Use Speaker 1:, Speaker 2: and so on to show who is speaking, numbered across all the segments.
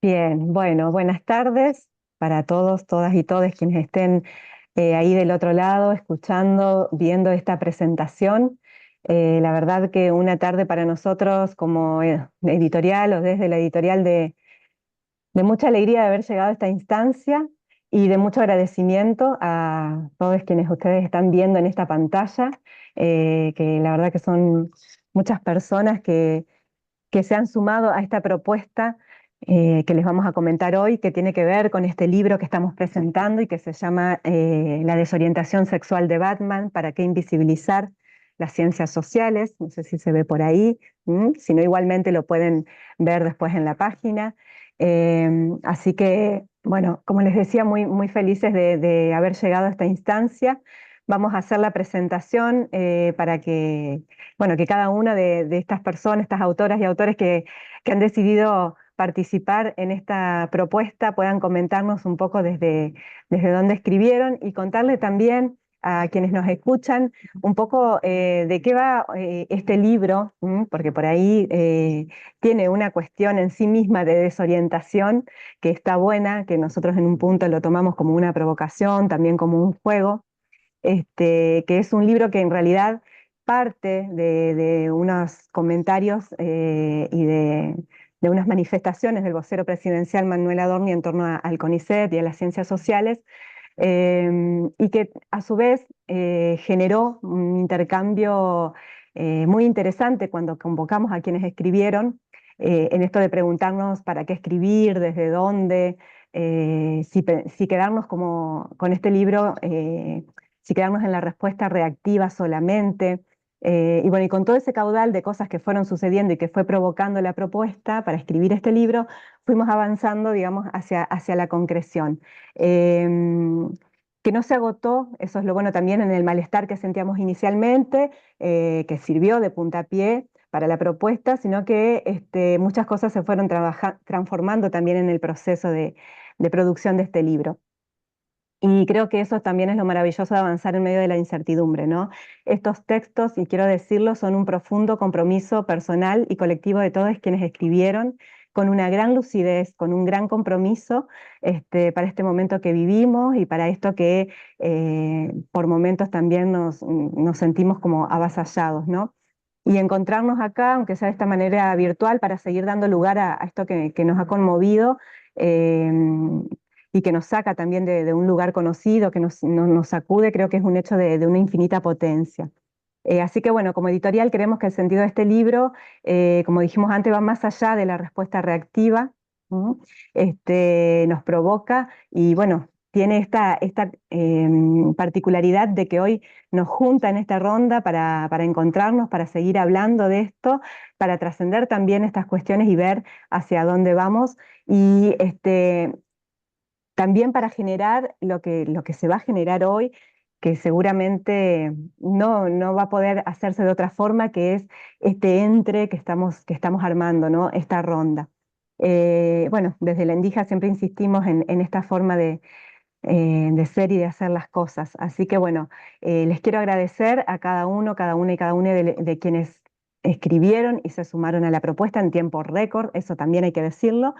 Speaker 1: Bien, bueno, buenas tardes para todos, todas y todos quienes estén ahí del otro lado, escuchando, viendo esta presentación. La verdad que una tarde para nosotros como editorial o desde la editorial de mucha alegría de haber llegado a esta instancia y de mucho agradecimiento a todos quienes ustedes están viendo en esta pantalla, que la verdad que son muchas personas que se han sumado a esta propuesta que les vamos a comentar hoy, que tiene que ver con este libro que estamos presentando y que se llama La desorientación sexual de Batman, ¿para qué invisibilizar las ciencias sociales? No sé si se ve por ahí, si no igualmente lo pueden ver después en la página. Así que, bueno, como les decía, muy, muy felices de haber llegado a esta instancia. Vamos a hacer la presentación para que bueno, que cada una de estas personas, estas autoras y autores que han decidido participar en esta propuesta puedan comentarnos un poco desde dónde escribieron y contarle también a quienes nos escuchan un poco de qué va este libro, porque por ahí tiene una cuestión en sí misma de desorientación que está buena, que nosotros en un punto lo tomamos como una provocación, también como un juego, que es un libro que en realidad parte de unos comentarios de unas manifestaciones del vocero presidencial Manuel Adorni en torno al CONICET y a las ciencias sociales, y que a su vez generó un intercambio muy interesante cuando convocamos a quienes escribieron, en esto de preguntarnos para qué escribir, desde dónde, si quedarnos como con este libro, si quedarnos en la respuesta reactiva solamente. Y bueno, y con todo ese caudal de cosas que fueron sucediendo y que fue provocando la propuesta para escribir este libro, fuimos avanzando, digamos, hacia la concreción. Que no se agotó, eso es lo bueno también en el malestar que sentíamos inicialmente, que sirvió de puntapié para la propuesta, sino que muchas cosas se fueron transformando también en el proceso de producción de este libro. Y creo que eso también es lo maravilloso de avanzar en medio de la incertidumbre, ¿no? Estos textos, y quiero decirlo, son un profundo compromiso personal y colectivo de todos quienes escribieron, con una gran lucidez, con un gran compromiso para este momento que vivimos y para esto que por momentos también nos sentimos como avasallados, ¿no? Y encontrarnos acá, aunque sea de esta manera virtual, para seguir dando lugar a esto que nos ha conmovido. eh, y que nos saca también de un lugar conocido, que nos sacude, creo que es un hecho de una infinita potencia. Así que bueno, como editorial creemos que el sentido de este libro, como dijimos antes, va más allá de la respuesta reactiva, ¿no? Nos provoca y bueno, tiene esta particularidad de que hoy nos junta en esta ronda para encontrarnos, para seguir hablando de esto, para trascender también estas cuestiones y ver hacia dónde vamos. Y también para generar lo que se va a generar hoy, que seguramente no va a poder hacerse de otra forma, que es este entre que estamos armando, ¿no? Esta ronda. Bueno, desde la Endija siempre insistimos en esta forma de ser y de hacer las cosas. Así que bueno, les quiero agradecer a cada uno, cada una y cada una de quienes escribieron y se sumaron a la propuesta en tiempo récord, eso también hay que decirlo.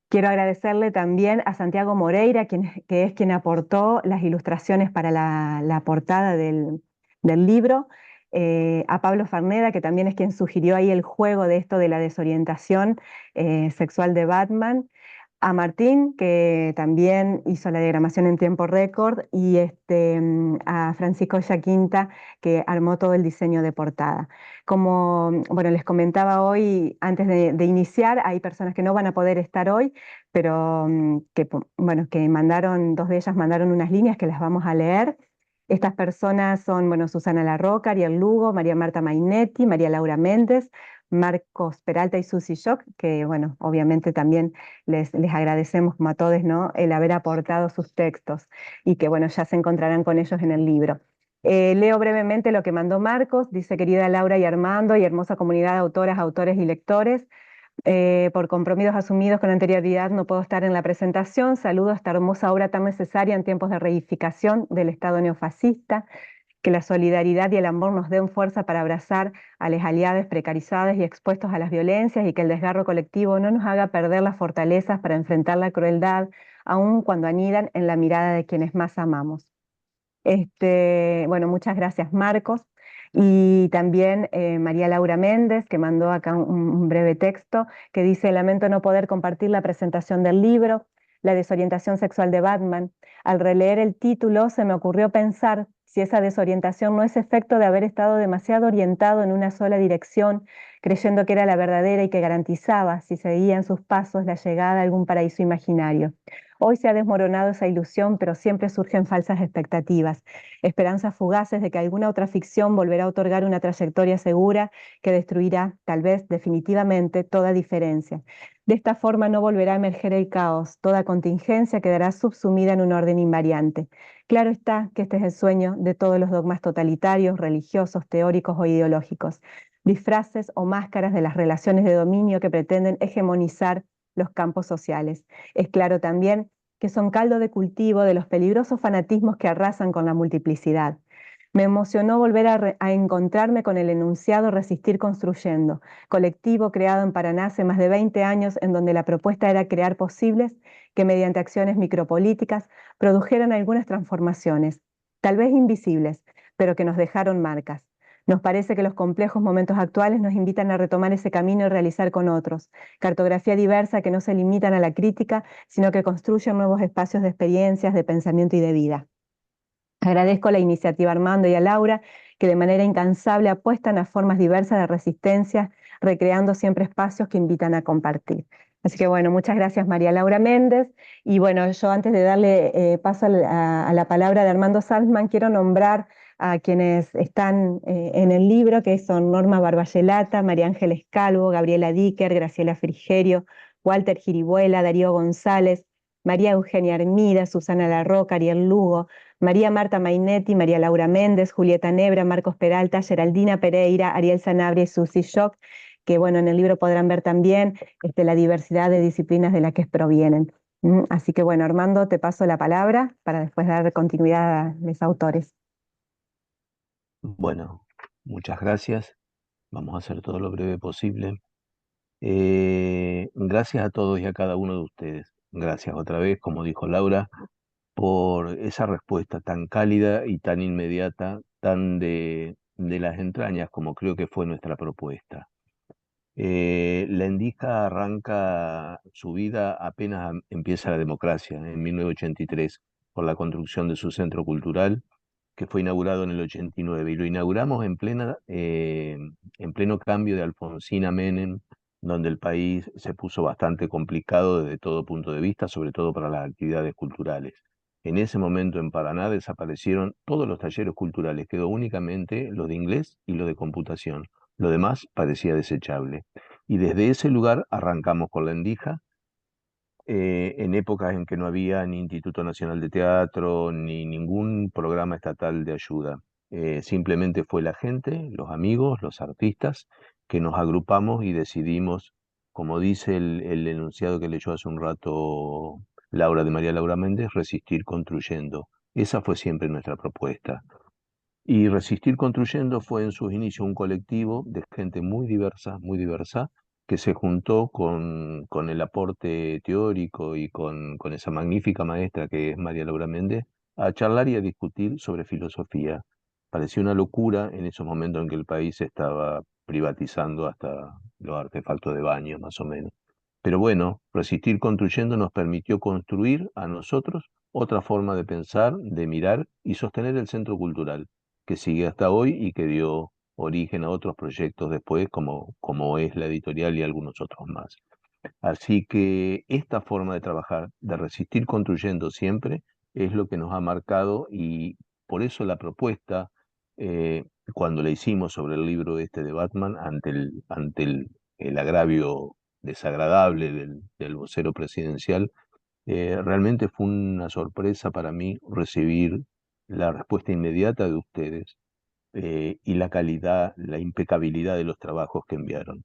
Speaker 1: Quiero agradecerle también a Santiago Moreira, que es quien aportó las ilustraciones para la portada del libro, a Pablo Farneda, que también es quien sugirió ahí el juego de esto de la desorientación sexual de Batman, a Martín, que también hizo la diagramación en tiempo récord, y a Francisco Yaquinta, que armó todo el diseño de portada. Como bueno, les comentaba hoy, antes de iniciar, hay personas que no van a poder estar hoy, pero bueno, que mandaron, dos de ellas mandaron unas líneas que las vamos a leer. Estas personas son, bueno, Susana Larroca, Ariel Lugo, María Marta Mainetti, María Laura Méndez, Marcos Peralta y Susi Shock, que bueno, obviamente también les agradecemos como a todos, ¿no? El haber aportado sus textos y que bueno, ya se encontrarán con ellos en el libro. Leo brevemente lo que mandó Marcos, dice: querida Laura y Armando y hermosa comunidad de autoras, autores y lectores, por compromisos asumidos con anterioridad no puedo estar en la presentación. Saludo a esta hermosa obra tan necesaria en tiempos de reificación del Estado neofascista, que la solidaridad y el amor nos den fuerza para abrazar a los aliados precarizados y expuestos a las violencias, y que el desgarro colectivo no nos haga perder las fortalezas para enfrentar la crueldad, aun cuando anidan en la mirada de quienes más amamos. Bueno, muchas gracias, Marcos. Y también María Laura Méndez, que mandó acá un breve texto que dice: lamento no poder compartir la presentación del libro, La desorientación sexual de Batman. Al releer el título se me ocurrió pensar si esa desorientación no es efecto de haber estado demasiado orientado en una sola dirección, creyendo que era la verdadera y que garantizaba, si seguía en sus pasos, la llegada a algún paraíso imaginario. Hoy se ha desmoronado esa ilusión, pero siempre surgen falsas expectativas, esperanzas fugaces de que alguna otra ficción volverá a otorgar una trayectoria segura que destruirá, tal vez definitivamente, toda diferencia. De esta forma no volverá a emerger el caos, toda contingencia quedará subsumida en un orden invariante. Claro está que este es el sueño de todos los dogmas totalitarios, religiosos, teóricos o ideológicos, disfraces o máscaras de las relaciones de dominio que pretenden hegemonizar los campos sociales. Es claro también que son caldo de cultivo de los peligrosos fanatismos que arrasan con la multiplicidad. Me emocionó volver a encontrarme con el enunciado Resistir Construyendo, colectivo creado en Paraná hace más de 20 años, en donde la propuesta era crear posibles que mediante acciones micropolíticas produjeran algunas transformaciones, tal vez invisibles, pero que nos dejaron marcas. Nos parece que los complejos momentos actuales nos invitan a retomar ese camino y realizar con otros cartografía diversa que no se limitan a la crítica, sino que construyen nuevos espacios de experiencias, de pensamiento y de vida. Agradezco la iniciativa a Armando y a Laura, que de manera incansable apuestan a formas diversas de resistencia, recreando siempre espacios que invitan a compartir. Así que bueno, muchas gracias María Laura Méndez. Y bueno, yo antes de darle paso a la palabra de Armando Salzman, quiero nombrar a quienes están en el libro, que son Norma Barbayelata, María Ángeles Calvo, Gabriela Dicker, Graciela Frigerio, Walter Giribuela, Darío González, María Eugenia Armida, Susana Larroca, Ariel Lugo, María Marta Mainetti, María Laura Méndez, Julieta Nebra, Marcos Peralta, Geraldina Pereira, Ariel Sanabria y Susi Schock, que bueno, en el libro podrán ver también la diversidad de disciplinas de las que provienen. Así que bueno, Armando, te paso la palabra para después dar continuidad a los autores.
Speaker 2: Bueno, muchas gracias. Vamos a hacer todo lo breve posible. Gracias a todos y a cada uno de ustedes. Gracias otra vez, como dijo Laura, por esa respuesta tan cálida y tan inmediata, tan de las entrañas como creo que fue nuestra propuesta. La Endija arranca su vida apenas empieza la democracia, en 1983, por la construcción de su centro cultural, que fue inaugurado en el 89, y lo inauguramos en pleno cambio de Alfonsín a Menem, donde el país se puso bastante complicado desde todo punto de vista, sobre todo para las actividades culturales. En ese momento en Paraná desaparecieron todos los talleres culturales, quedó únicamente lo de inglés y lo de computación. Lo demás parecía desechable. Y desde ese lugar arrancamos con la Endija, en épocas en que no había ni Instituto Nacional de Teatro, ni ningún programa estatal de ayuda. Simplemente fue la gente, los amigos, los artistas, que nos agrupamos y decidimos, como dice el enunciado que leyó hace un rato Laura de María Laura Méndez, resistir construyendo. Esa fue siempre nuestra propuesta. Y Resistir Construyendo fue en sus inicios un colectivo de gente muy diversa, que se juntó con el aporte teórico y con esa magnífica maestra que es María Laura Méndez, a charlar y a discutir sobre filosofía. Parecía una locura en esos momentos en que el país estaba privatizando hasta los artefactos de baño, más o menos. Pero bueno, Resistir Construyendo nos permitió construir a nosotros otra forma de pensar, de mirar y sostener el centro cultural que sigue hasta hoy y que dio origen a otros proyectos después, como es la editorial y algunos otros más. Así que esta forma de trabajar, de resistir construyendo siempre, es lo que nos ha marcado, y por eso la propuesta, eh, cuando la hicimos sobre el libro este de Batman, ante el agravio desagradable del vocero presidencial, realmente fue una sorpresa para mí recibir la respuesta inmediata de ustedes, y la calidad, la impecabilidad de los trabajos que enviaron.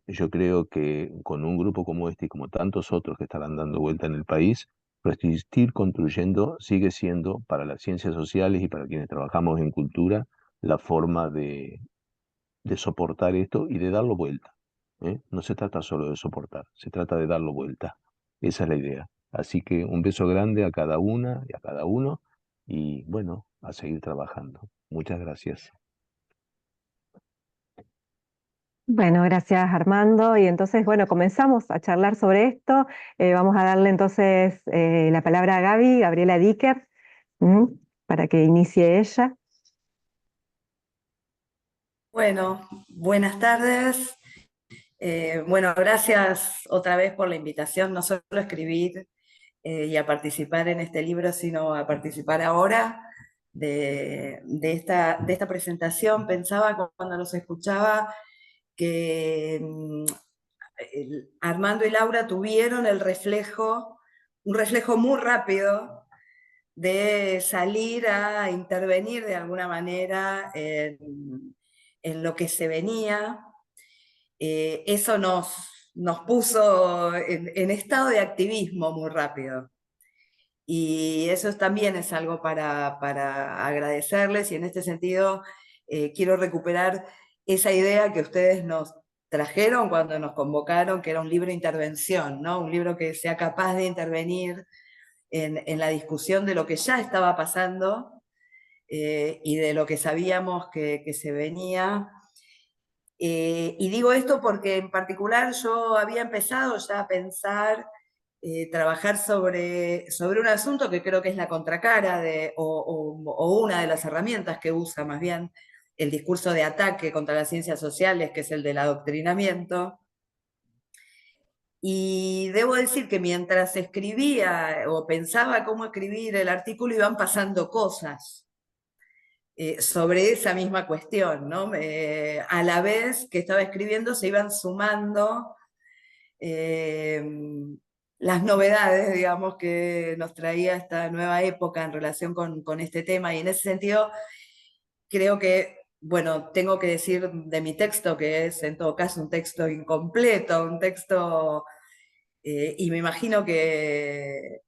Speaker 2: Yo creo que con un grupo como este y como tantos otros que estarán dando vuelta en el país, Resistir construyendo sigue siendo, para las ciencias sociales y para quienes trabajamos en cultura, la forma de soportar esto y de darlo vuelta. ¿Eh? No se trata solo de soportar, se trata de darlo vuelta. Esa es la idea. Así que un beso grande a cada una y a cada uno y bueno, a seguir trabajando. Muchas gracias.
Speaker 1: Bueno, gracias Armando. Y entonces, bueno, comenzamos a charlar sobre esto. Vamos a darle entonces la palabra a Gaby, Gabriela Dicker, ¿m? Para que inicie ella.
Speaker 3: Bueno, buenas tardes. Bueno, gracias otra vez por la invitación, no solo a escribir y a participar en este libro, sino a participar ahora de esta presentación. Pensaba cuando los escuchaba que Armando y Laura tuvieron un reflejo muy rápido de salir a intervenir de alguna manera en lo que se venía. Eso nos puso en estado de activismo muy rápido. Y eso también es algo para agradecerles, y en este sentido quiero recuperar esa idea que ustedes nos trajeron cuando nos convocaron, que era un libro de intervención, ¿no? Un libro que sea capaz de intervenir en la discusión de lo que ya estaba pasando y de lo que sabíamos que se venía. Y digo esto porque en particular yo había empezado ya a pensar, trabajar sobre un asunto que creo que es la contracara o una de las herramientas que usa más bien el discurso de ataque contra las ciencias sociales, que es el del adoctrinamiento. Y debo decir que mientras escribía o pensaba cómo escribir el artículo, iban pasando cosas sobre esa misma cuestión, ¿no? A la vez que estaba escribiendo se iban sumando eh, las novedades, digamos, que nos traía esta nueva época en relación con este tema, y en ese sentido creo que, bueno, tengo que decir de mi texto, que es en todo caso un texto incompleto, un texto, y me imagino que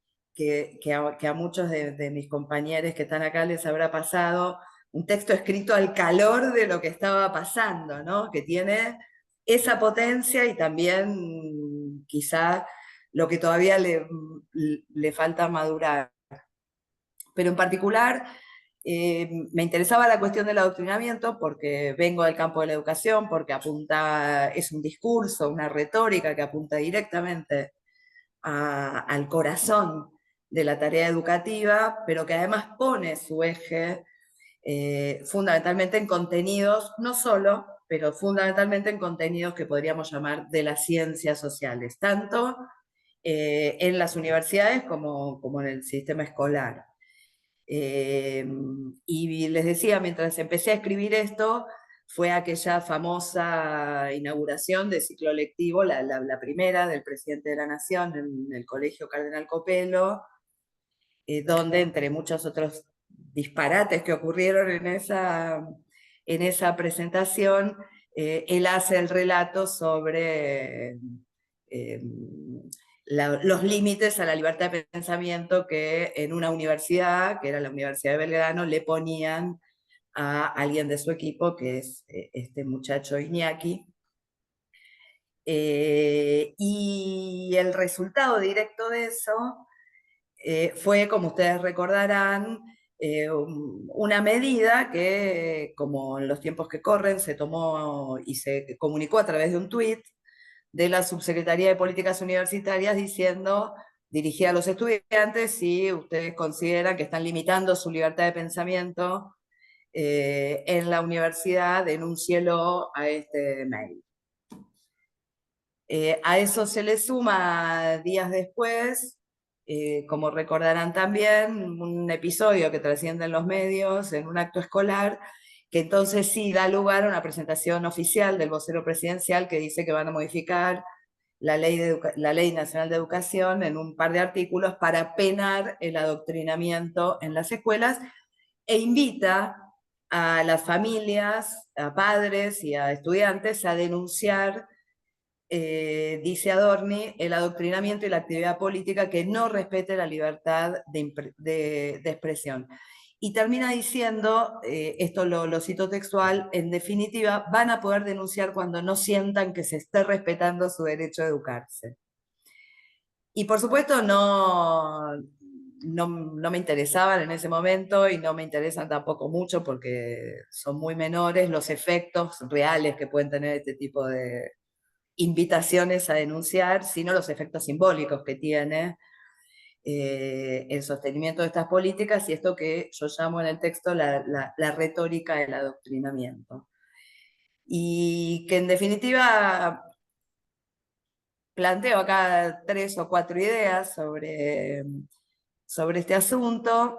Speaker 3: a muchos de mis compañeros que están acá les habrá pasado, un texto escrito al calor de lo que estaba pasando, ¿no? Que tiene esa potencia y también quizá lo que todavía le falta madurar. Pero en particular me interesaba la cuestión del adoctrinamiento porque vengo del campo de la educación, porque es un discurso, una retórica que apunta directamente al corazón de la tarea educativa, pero que además pone su eje fundamentalmente en contenidos, no solo, pero fundamentalmente en contenidos que podríamos llamar de las ciencias sociales, tanto en las universidades como en el sistema escolar. Y les decía, mientras empecé a escribir esto, fue aquella famosa inauguración de ciclo lectivo, la primera del presidente de la Nación en el Colegio Cardenal Copelo, donde entre muchos otros disparates que ocurrieron en esa presentación, él hace el relato sobre eh, los límites a la libertad de pensamiento que en una universidad, que era la Universidad de Belgrano, le ponían a alguien de su equipo, que es este muchacho Iñaki. Y el resultado directo de eso fue, como ustedes recordarán, una medida que, como en los tiempos que corren, se tomó y se comunicó a través de un tuit de la Subsecretaría de Políticas Universitarias diciendo, dirigida a los estudiantes, si ustedes consideran que están limitando su libertad de pensamiento en la universidad, denúncielo a este mail. A eso se le suma días después, como recordarán también, un episodio que trasciende en los medios, en un acto escolar, que entonces sí da lugar a una presentación oficial del vocero presidencial que dice que van a modificar la Ley Nacional de Educación en un par de artículos para penar el adoctrinamiento en las escuelas, e invita a las familias, a padres y a estudiantes a denunciar dice Adorni, el adoctrinamiento y la actividad política que no respete la libertad de expresión. Y termina diciendo, esto lo cito textual, en definitiva, van a poder denunciar cuando no sientan que se esté respetando su derecho a educarse. Y por supuesto no me interesaban en ese momento y no me interesan tampoco mucho porque son muy menores los efectos reales que pueden tener este tipo de invitaciones a denunciar, sino los efectos simbólicos que tiene el sostenimiento de estas políticas y esto que yo llamo en el texto la retórica del adoctrinamiento. Y que en definitiva planteo acá 3 o 4 ideas sobre este asunto,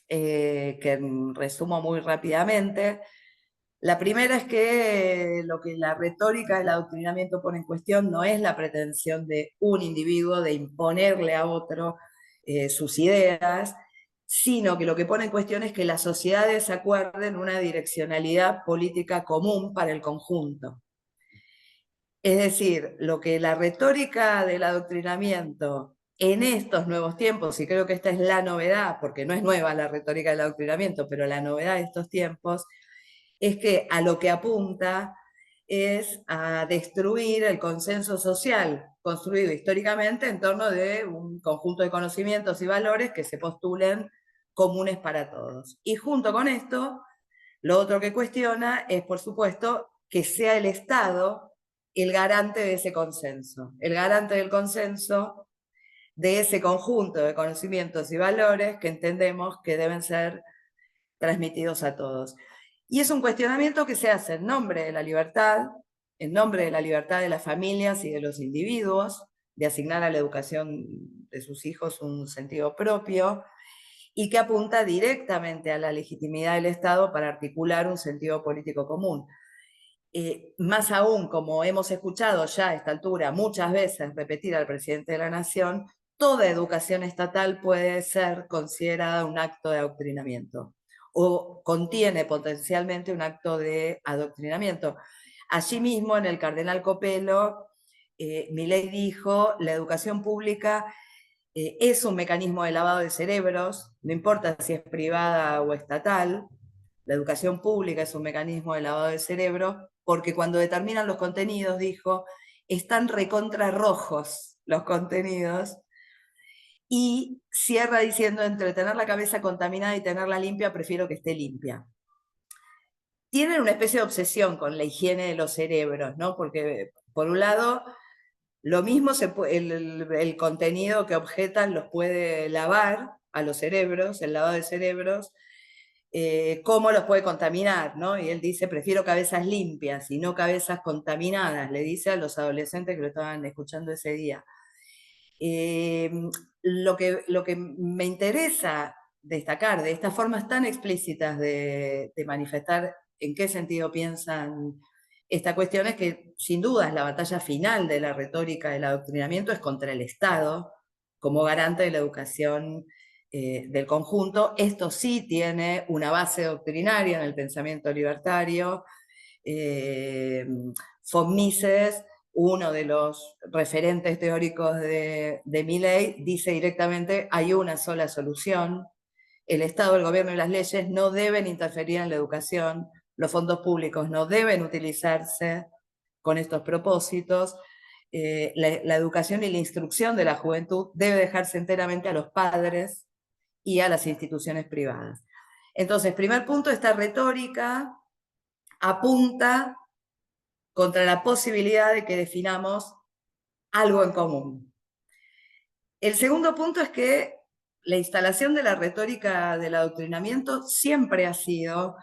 Speaker 3: que resumo muy rápidamente. La primera es que lo que la retórica del adoctrinamiento pone en cuestión no es la pretensión de un individuo de imponerle a otro sus ideas, sino que lo que pone en cuestión es que las sociedades acuerden una direccionalidad política común para el conjunto. Es decir, lo que la retórica del adoctrinamiento en estos nuevos tiempos, y creo que esta es la novedad, porque no es nueva la retórica del adoctrinamiento, pero la novedad de estos tiempos, es que a lo que apunta es a destruir el consenso social construido históricamente en torno de un conjunto de conocimientos y valores que se postulen comunes para todos. Y junto con esto, lo otro que cuestiona es, por supuesto, que sea el Estado el garante de ese consenso, el garante del consenso de ese conjunto de conocimientos y valores que entendemos que deben ser transmitidos a todos. Y es un cuestionamiento que se hace en nombre de la libertad de las familias y de los individuos, de asignar a la educación de sus hijos un sentido propio, y que apunta directamente a la legitimidad del Estado para articular un sentido político común. Más aún, como hemos escuchado ya a esta altura muchas veces repetir al presidente de la Nación, toda educación estatal puede ser considerada un acto de adoctrinamiento o contiene potencialmente un acto de adoctrinamiento. Allí mismo, en el Cardenal Copelo, Milei dijo, la educación pública es un mecanismo de lavado de cerebros, no importa si es privada o estatal, la educación pública es un mecanismo de lavado de cerebro, porque cuando determinan los contenidos, dijo, están recontra rojos los contenidos, y cierra diciendo, entre tener la cabeza contaminada y tenerla limpia, prefiero que esté limpia. Tienen una especie de obsesión con la higiene de los cerebros, ¿no? Porque, por un lado, lo mismo el contenido que objetan los puede lavar a los cerebros, el lavado de cerebros, cómo los puede contaminar, ¿no? Y él dice, prefiero cabezas limpias y no cabezas contaminadas, le dice a los adolescentes que lo estaban escuchando ese día. Lo que me interesa destacar de estas formas tan explícitas de manifestar en qué sentido piensan esta cuestión es que, sin duda, la batalla final de la retórica del adoctrinamiento es contra el Estado, como garante de la educación del conjunto. Esto sí tiene una base doctrinaria en el pensamiento libertario. Von Mises, uno de los referentes teóricos de Milei, dice directamente, hay una sola solución, el Estado, el gobierno y las leyes no deben interferir en la educación, los fondos públicos no deben utilizarse con estos propósitos, la educación y la instrucción de la juventud debe dejarse enteramente a los padres y a las instituciones privadas. Entonces, primer punto, esta retórica apunta contra la posibilidad de que definamos algo en común. El segundo punto es que la instalación de la retórica del adoctrinamiento siempre ha sido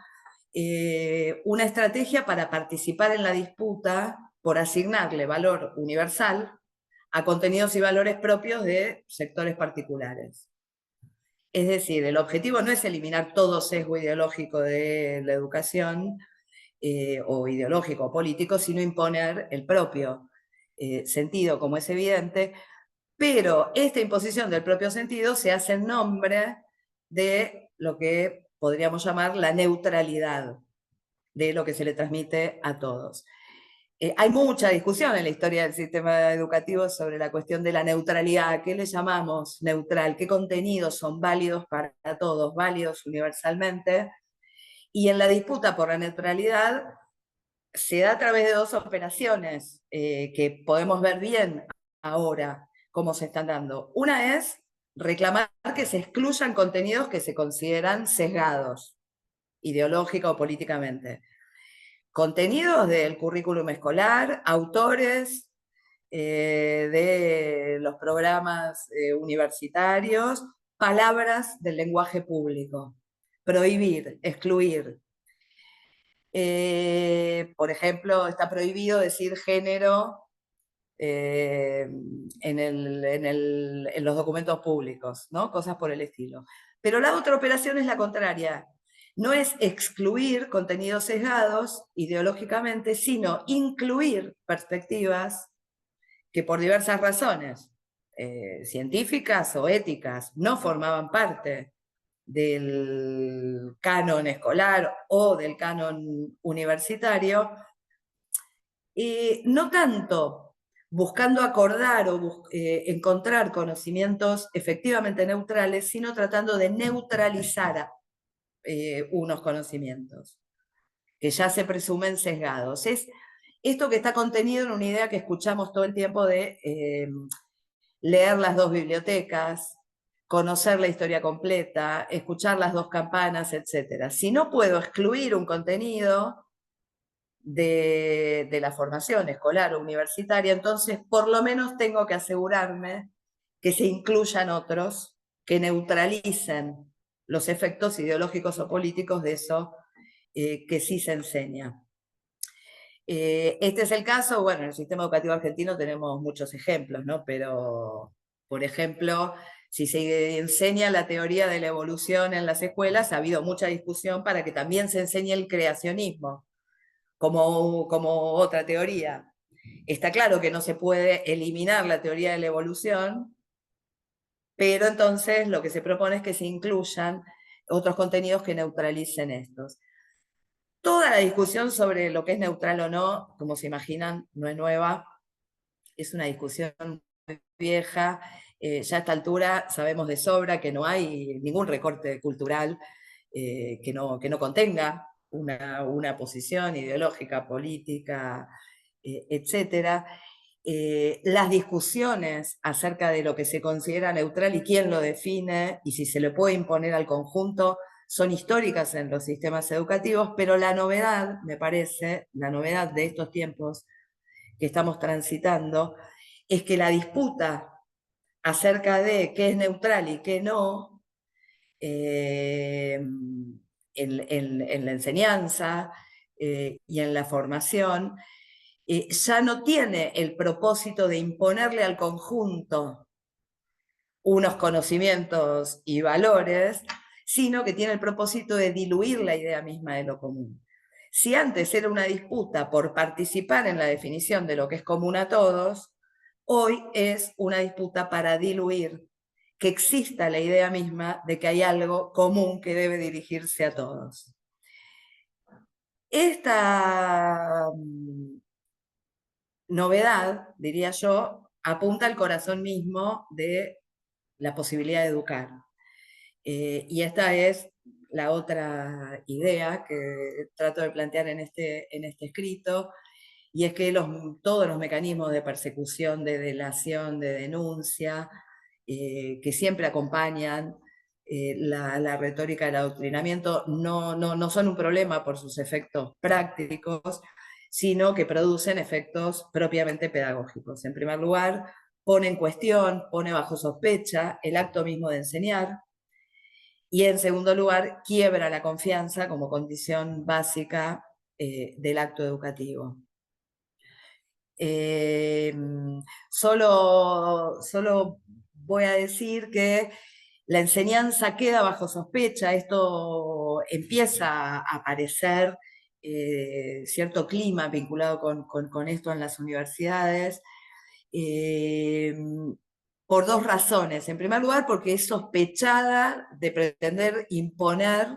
Speaker 3: una estrategia para participar en la disputa por asignarle valor universal a contenidos y valores propios de sectores particulares. Es decir, el objetivo no es eliminar todo sesgo ideológico de la educación, o ideológico o político, sino imponer el propio sentido, como es evidente, pero esta imposición del propio sentido se hace en nombre de lo que podríamos llamar la neutralidad de lo que se le transmite a todos. hay mucha discusión en la historia del sistema educativo sobre la cuestión de la neutralidad. ¿Qué le llamamos neutral? ¿Qué contenidos son válidos para todos, válidos universalmente? Y en la disputa por la neutralidad se da a través de dos operaciones que podemos ver bien ahora cómo se están dando. Una es reclamar que se excluyan contenidos que se consideran sesgados, ideológica o políticamente. Contenidos del currículum escolar, autores de los programas universitarios, palabras del lenguaje público. Prohibir, excluir. Por ejemplo, está prohibido decir género en los documentos públicos, ¿no? Cosas por el estilo. Pero la otra operación es la contraria. No es excluir contenidos sesgados ideológicamente, sino incluir perspectivas que por diversas razones, científicas o éticas, no formaban parte del canon escolar o del canon universitario, no tanto buscando acordar o encontrar conocimientos efectivamente neutrales, sino tratando de neutralizar unos conocimientos que ya se presumen sesgados. Es esto que está contenido en una idea que escuchamos todo el tiempo de leer las dos bibliotecas, conocer la historia completa, escuchar las dos campanas, etc. Si no puedo excluir un contenido de la formación escolar o universitaria, entonces por lo menos tengo que asegurarme que se incluyan otros que neutralicen los efectos ideológicos o políticos de eso que sí se enseña. Este es el caso, bueno, en el sistema educativo argentino tenemos muchos ejemplos, ¿no? Pero, por ejemplo, si se enseña la teoría de la evolución en las escuelas, ha habido mucha discusión para que también se enseñe el creacionismo como otra teoría. Está claro que no se puede eliminar la teoría de la evolución, pero entonces lo que se propone es que se incluyan otros contenidos que neutralicen estos. Toda la discusión sobre lo que es neutral o no, como se imaginan, no es nueva, es una discusión muy vieja. Ya a esta altura sabemos de sobra que no hay ningún recorte cultural que no contenga una posición ideológica, política, etc. Las discusiones acerca de lo que se considera neutral y quién lo define, y si se le puede imponer al conjunto, son históricas en los sistemas educativos, pero la novedad, me parece, la novedad de estos tiempos que estamos transitando, es que la disputa acerca de qué es neutral y qué no, en la enseñanza y en la formación, ya no tiene el propósito de imponerle al conjunto unos conocimientos y valores, sino que tiene el propósito de diluir la idea misma de lo común. Si antes era una disputa por participar en la definición de lo que es común a todos, hoy es una disputa para diluir que exista la idea misma de que hay algo común que debe dirigirse a todos. Esta novedad, diría yo, apunta al corazón mismo de la posibilidad de educar. Y esta es la otra idea que trato de plantear en este escrito, y es que todos los mecanismos de persecución, de delación, de denuncia, que siempre acompañan la retórica del adoctrinamiento, no son un problema por sus efectos prácticos, sino que producen efectos propiamente pedagógicos. En primer lugar, pone en cuestión, pone bajo sospecha el acto mismo de enseñar, y en segundo lugar, quiebra la confianza como condición básica del acto educativo. Solo voy a decir que la enseñanza queda bajo sospecha, esto empieza a aparecer cierto clima vinculado con esto en las universidades, por dos razones. En primer lugar, porque es sospechada de pretender imponer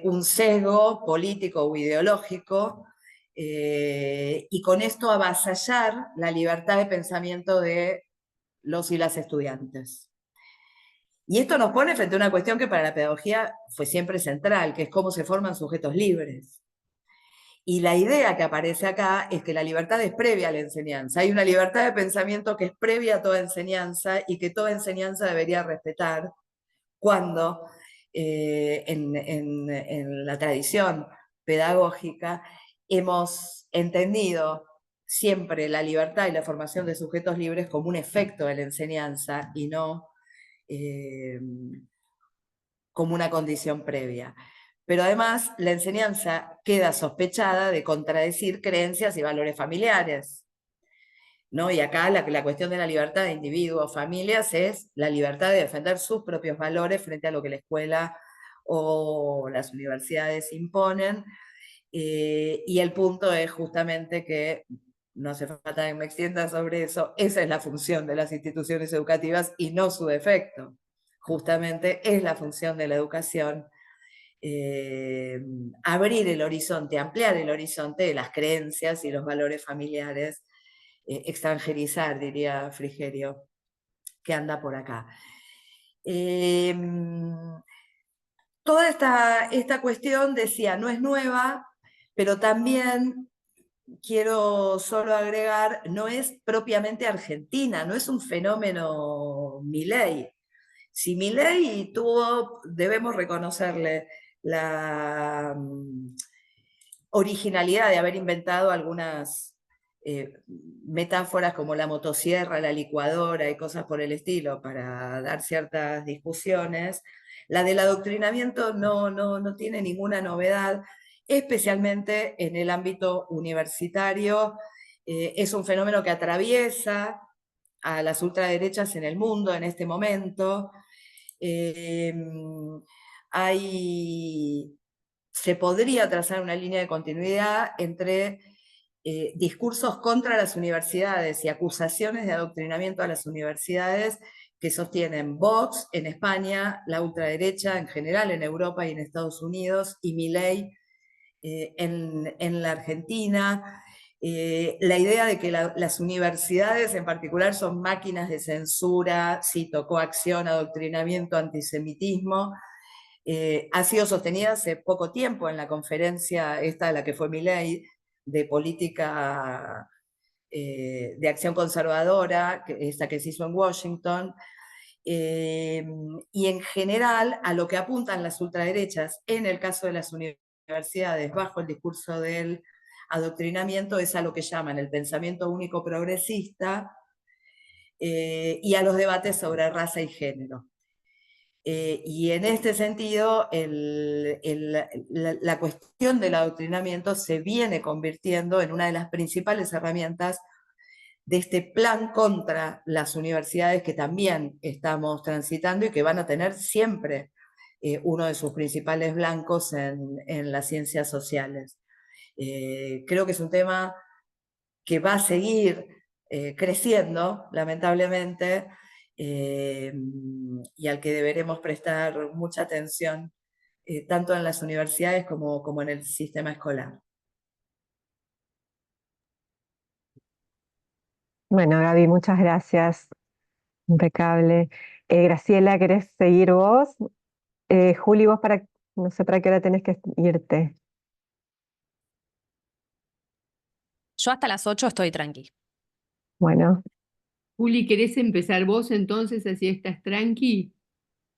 Speaker 3: un sesgo político o ideológico y con esto avasallar la libertad de pensamiento de los y las estudiantes. Y esto nos pone frente a una cuestión que para la pedagogía fue siempre central, que es cómo se forman sujetos libres. Y la idea que aparece acá es que la libertad es previa a la enseñanza. Hay una libertad de pensamiento que es previa a toda enseñanza y que toda enseñanza debería respetar cuando en la tradición pedagógica hemos entendido siempre la libertad y la formación de sujetos libres como un efecto de la enseñanza y no como una condición previa. Pero además la enseñanza queda sospechada de contradecir creencias y valores familiares, ¿no? Y acá la cuestión de la libertad de individuos, familias, es la libertad de defender sus propios valores frente a lo que la escuela o las universidades imponen. Y el punto es justamente que, no hace falta que me extienda sobre eso, esa es la función de las instituciones educativas y no su defecto. Justamente es la función de la educación abrir el horizonte, ampliar el horizonte de las creencias y los valores familiares, extranjerizar, diría Frigerio, que anda por acá. Toda esta cuestión, decía, no es nueva, pero también quiero solo agregar, no es propiamente argentina, no es un fenómeno Milei. Si Milei tuvo, debemos reconocerle la originalidad de haber inventado algunas metáforas como la motosierra, la licuadora y cosas por el estilo para dar ciertas discusiones. La del adoctrinamiento no tiene ninguna novedad, especialmente en el ámbito universitario. Es un fenómeno que atraviesa a las ultraderechas en el mundo en este momento. Se podría trazar una línea de continuidad entre discursos contra las universidades y acusaciones de adoctrinamiento a las universidades que sostienen Vox en España, la ultraderecha en general en Europa y en Estados Unidos, y Milei en la Argentina. La idea de que las universidades en particular son máquinas de censura, cito, coacción, adoctrinamiento, antisemitismo, ha sido sostenida hace poco tiempo en la conferencia esta de la que fue Milei, de política de acción conservadora, esta que se hizo en Washington, y en general a lo que apuntan las ultraderechas en el caso de las universidades bajo el discurso del adoctrinamiento es a lo que llaman el pensamiento único progresista y a los debates sobre raza y género. Y en este sentido, la cuestión del adoctrinamiento se viene convirtiendo en una de las principales herramientas de este plan contra las universidades que también estamos transitando y que van a tener siempre uno de sus principales blancos en las ciencias sociales. Creo que es un tema que va a seguir creciendo, lamentablemente, y al que deberemos prestar mucha atención, tanto en las universidades como en el sistema escolar.
Speaker 1: Bueno, Gaby, muchas gracias. Impecable. Graciela, ¿querés seguir vos? Juli, vos no sé para qué hora tenés que irte.
Speaker 4: Yo hasta las 8 estoy tranqui.
Speaker 1: Bueno,
Speaker 5: Juli, ¿querés empezar vos entonces, así estás tranqui?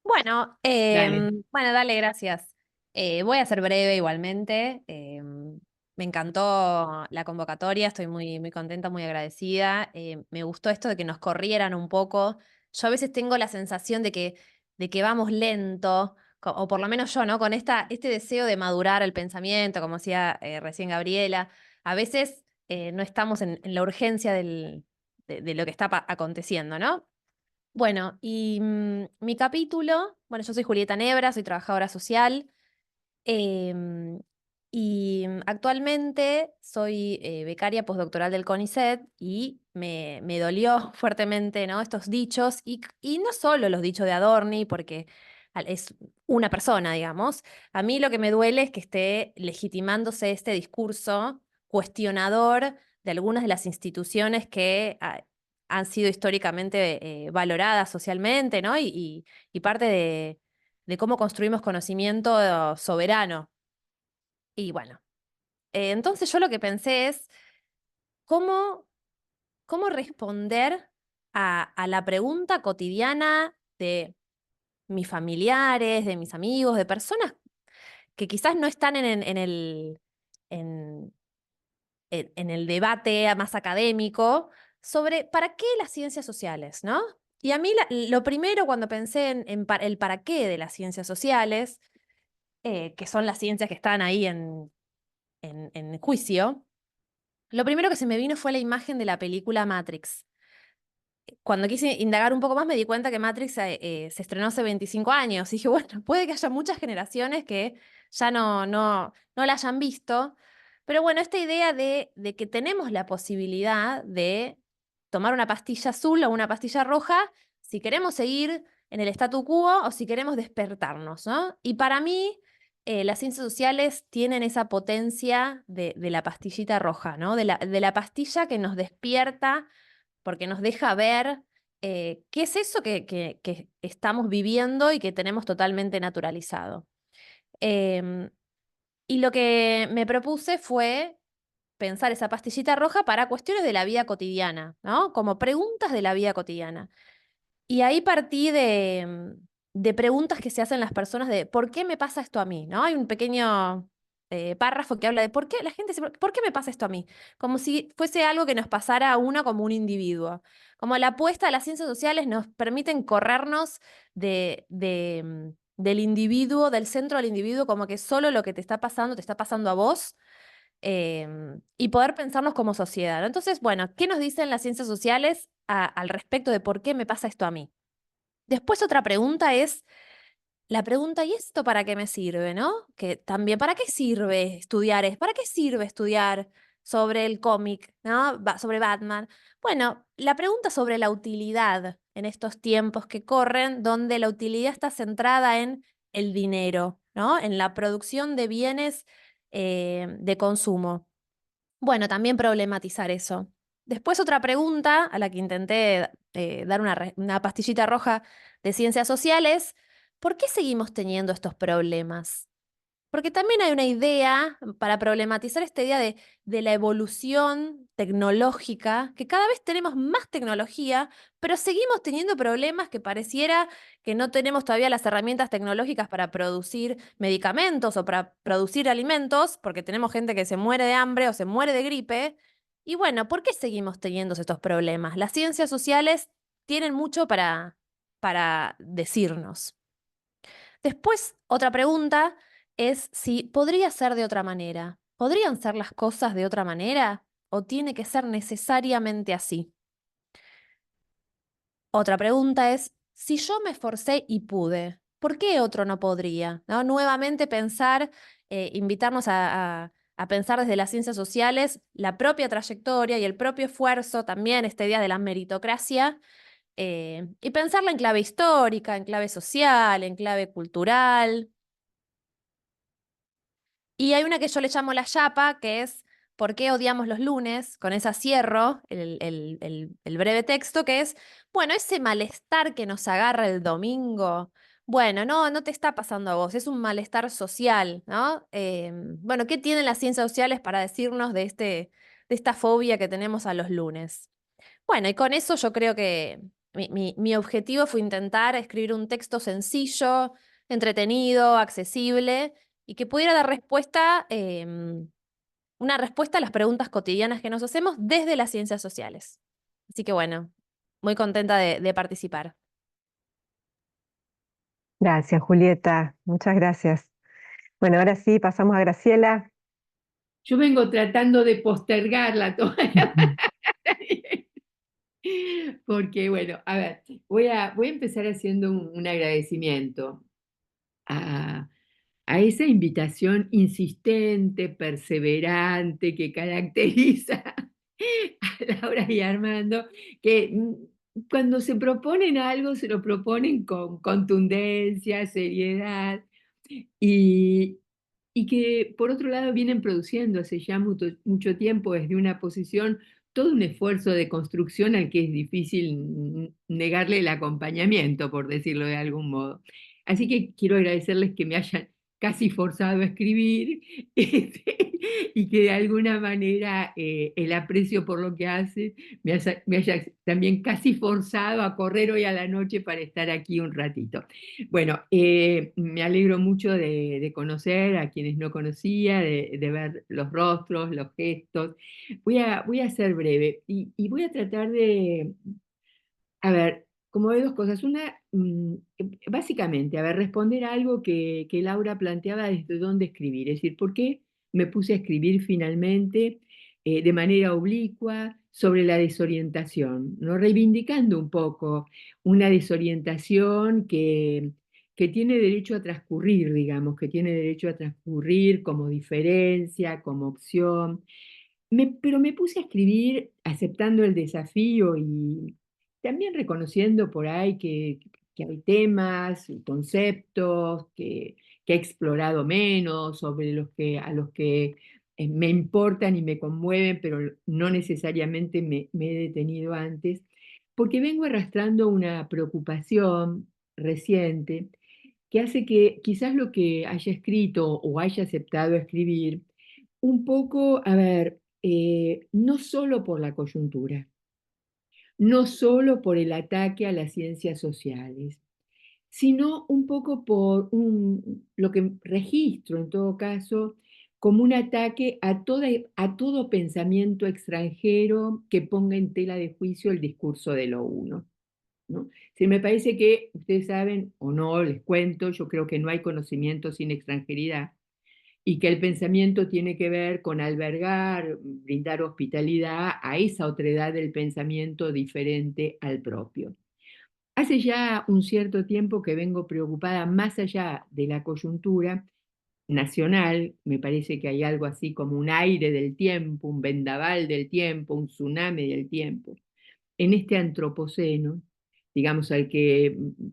Speaker 4: Bueno,
Speaker 5: Dale.
Speaker 4: bueno, dale, gracias. Voy a ser breve igualmente. Me encantó la convocatoria, estoy muy, muy contenta, muy agradecida. Me gustó esto de que nos corrieran un poco. Yo a veces tengo la sensación de que vamos lento, o por lo menos yo, ¿no? Con este deseo de madurar el pensamiento, como decía recién Gabriela. A veces no estamos en la urgencia de lo que está aconteciendo, ¿no? Bueno, y mi capítulo, bueno, yo soy Julieta Nebra, soy trabajadora social, em, y actualmente soy becaria postdoctoral del CONICET y me dolió fuertemente, ¿no? Estos dichos, y no solo los dichos de Adorni, porque es una persona, digamos. A mí lo que me duele es que esté legitimándose este discurso cuestionador de algunas de las instituciones que han sido históricamente valoradas socialmente, ¿no? Y parte de cómo construimos conocimiento soberano. Y bueno, entonces yo lo que pensé es cómo responder a la pregunta cotidiana de mis familiares, de mis amigos, de personas que quizás no están en, en el debate más académico sobre para qué las ciencias sociales, ¿no? Y a mí lo primero cuando pensé en el para qué de las ciencias sociales, que son las ciencias que están ahí en juicio, lo primero que se me vino fue la imagen de la película Matrix. Cuando quise indagar un poco más me di cuenta que Matrix se estrenó hace 25 años. Y dije, bueno, puede que haya muchas generaciones que ya no la hayan visto. Pero bueno, esta idea de que tenemos la posibilidad de tomar una pastilla azul o una pastilla roja si queremos seguir en el statu quo o si queremos despertarnos, ¿no? Y para mí, las ciencias sociales tienen esa potencia de la pastillita roja, ¿no? De la pastilla que nos despierta porque nos deja ver qué es eso que estamos viviendo y que tenemos totalmente naturalizado. Em, y lo que me propuse fue pensar esa pastillita roja para cuestiones de la vida cotidiana, ¿no? Como preguntas de la vida cotidiana. Y ahí partí de preguntas que se hacen las personas de ¿por qué me pasa esto a mí? ¿No? Hay un pequeño párrafo que habla de ¿por qué la gente ¿por qué me pasa esto a mí? Como si fuese algo que nos pasara a uno como un individuo. Como la apuesta a las ciencias sociales nos permiten corrernos del individuo, del centro del individuo, como que solo lo que te está pasando a vos, y poder pensarnos como sociedad, ¿no? Entonces, bueno, ¿qué nos dicen las ciencias sociales al respecto de por qué me pasa esto a mí? Después otra pregunta es la pregunta, ¿y esto para qué me sirve, no? Que también, ¿para qué sirve estudiar? ¿Para qué sirve estudiar sobre el cómic, ¿no? Sobre Batman. Bueno, la pregunta sobre la utilidad en estos tiempos que corren, donde la utilidad está centrada en el dinero, ¿no? En la producción de bienes de consumo. Bueno, también problematizar eso. Después otra pregunta a la que intenté dar una pastillita roja de ciencias sociales, ¿por qué seguimos teniendo estos problemas? Porque también hay una idea para problematizar esta idea de la evolución tecnológica, que cada vez tenemos más tecnología, pero seguimos teniendo problemas que pareciera que no tenemos todavía las herramientas tecnológicas para producir medicamentos o para producir alimentos, porque tenemos gente que se muere de hambre o se muere de gripe. Y bueno, ¿por qué seguimos teniendo estos problemas? Las ciencias sociales tienen mucho para decirnos. Después, otra pregunta es si podría ser de otra manera. ¿Podrían ser las cosas de otra manera? ¿O tiene que ser necesariamente así? Otra pregunta es, si yo me esforcé y pude, ¿por qué otro no podría? ¿No? Nuevamente pensar, invitarnos a pensar desde las ciencias sociales la propia trayectoria y el propio esfuerzo, también esta idea de la meritocracia, y pensarla en clave histórica, en clave social, en clave cultural. Y hay una que yo le llamo la yapa, que es ¿por qué odiamos los lunes? Con esa cierro el breve texto, que es, bueno, ese malestar que nos agarra el domingo, bueno, no te está pasando a vos, es un malestar social, ¿no? Bueno, ¿qué tienen las ciencias sociales para decirnos de esta fobia que tenemos a los lunes? Bueno, y con eso yo creo que mi objetivo fue intentar escribir un texto sencillo, entretenido, accesible y que pudiera dar respuesta, una respuesta a las preguntas cotidianas que nos hacemos desde las ciencias sociales. Así que bueno, muy contenta de participar.
Speaker 1: Gracias, Julieta. Muchas gracias. Bueno, ahora sí, pasamos a Graciela.
Speaker 5: Yo vengo tratando de postergarla todavía. Porque, bueno, a ver, voy a empezar haciendo un agradecimiento a esa invitación insistente, perseverante que caracteriza a Laura y Armando, que cuando se proponen algo, se lo proponen con contundencia, seriedad, y y que por otro lado vienen produciendo hace ya mucho tiempo desde una posición todo un esfuerzo de construcción al que es difícil negarle el acompañamiento, por decirlo de algún modo. Así que quiero agradecerles que me hayan casi forzado a escribir y que de alguna manera el aprecio por lo que hace me haya también casi forzado a correr hoy a la noche para estar aquí un ratito. Bueno, me alegro mucho de conocer a quienes no conocía, de ver los rostros, los gestos. Voy a ser breve y voy a tratar de, a ver, como de dos cosas. Una, básicamente, a ver, responder a algo que Laura planteaba desde dónde escribir. Es decir, ¿por qué me puse a escribir finalmente de manera oblicua sobre la desorientación? ¿No? Reivindicando un poco una desorientación que tiene derecho a transcurrir, digamos, que tiene derecho a transcurrir como diferencia, como opción. Pero me puse a escribir aceptando el desafío y también reconociendo por ahí que hay temas y conceptos que he explorado menos, sobre a los que me importan y me conmueven, pero no necesariamente me he detenido antes, porque vengo arrastrando una preocupación reciente que hace que quizás lo que haya escrito o haya aceptado escribir, un poco, a ver, no solo por la coyuntura, no solo por el ataque a las ciencias sociales, sino un poco por lo que registro en todo caso como un ataque a todo pensamiento extranjero que ponga en tela de juicio el discurso de lo uno. ¿No? Si me parece que ustedes saben o no, les cuento, yo creo que no hay conocimiento sin extranjeridad y que el pensamiento tiene que ver con albergar, brindar hospitalidad a esa otredad del pensamiento diferente al propio. Hace ya un cierto tiempo que vengo preocupada más allá de la coyuntura nacional, me parece que hay algo así como un aire del tiempo, un vendaval del tiempo, un tsunami del tiempo, en este antropoceno, digamos, al que mm,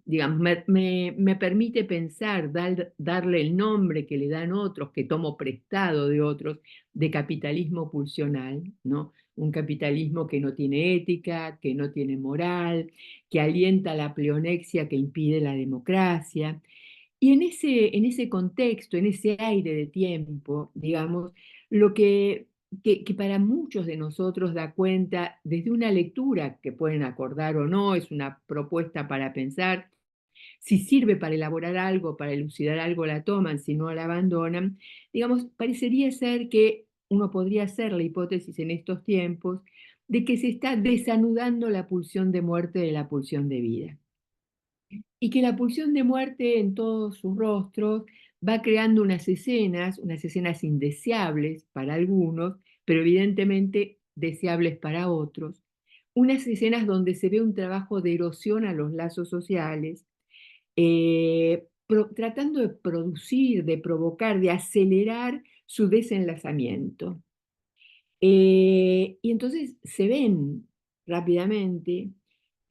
Speaker 5: digamos, me permite pensar, darle el nombre que le dan otros, que tomo prestado de otros, de capitalismo pulsional, ¿no? Un capitalismo que no tiene ética, que no tiene moral, que alienta la pleonexia que impide la democracia. Y en ese contexto, en ese aire de tiempo, digamos, lo que para muchos de nosotros da cuenta desde una lectura que pueden acordar o no, es una propuesta para pensar, si sirve para elaborar algo, para elucidar algo, la toman, si no la abandonan, digamos, parecería ser que uno podría hacer la hipótesis en estos tiempos de que se está desanudando la pulsión de muerte de la pulsión de vida y que la pulsión de muerte en todos sus rostros va creando unas escenas indeseables para algunos, pero evidentemente deseables para otros, unas escenas donde se ve un trabajo de erosión a los lazos sociales, tratando de producir, de provocar, de acelerar su desenlazamiento. Y entonces se ven rápidamente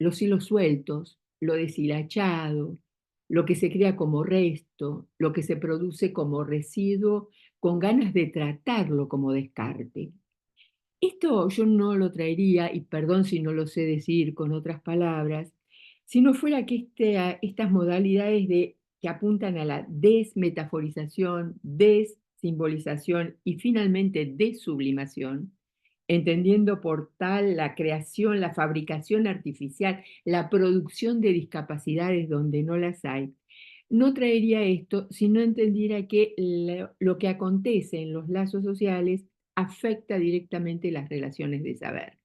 Speaker 5: los hilos sueltos, lo deshilachado, lo que se crea como resto, lo que se produce como residuo, con ganas de tratarlo como descarte. Esto yo no lo traería, y perdón si no lo sé decir con otras palabras, si no fuera que estas modalidades que apuntan a la desmetaforización, desimbolización y finalmente desublimación, entendiendo por tal la creación, la fabricación artificial, la producción de discapacidades donde no las hay, no traería esto si no entendiera que lo que acontece en los lazos sociales afecta directamente las relaciones de saber.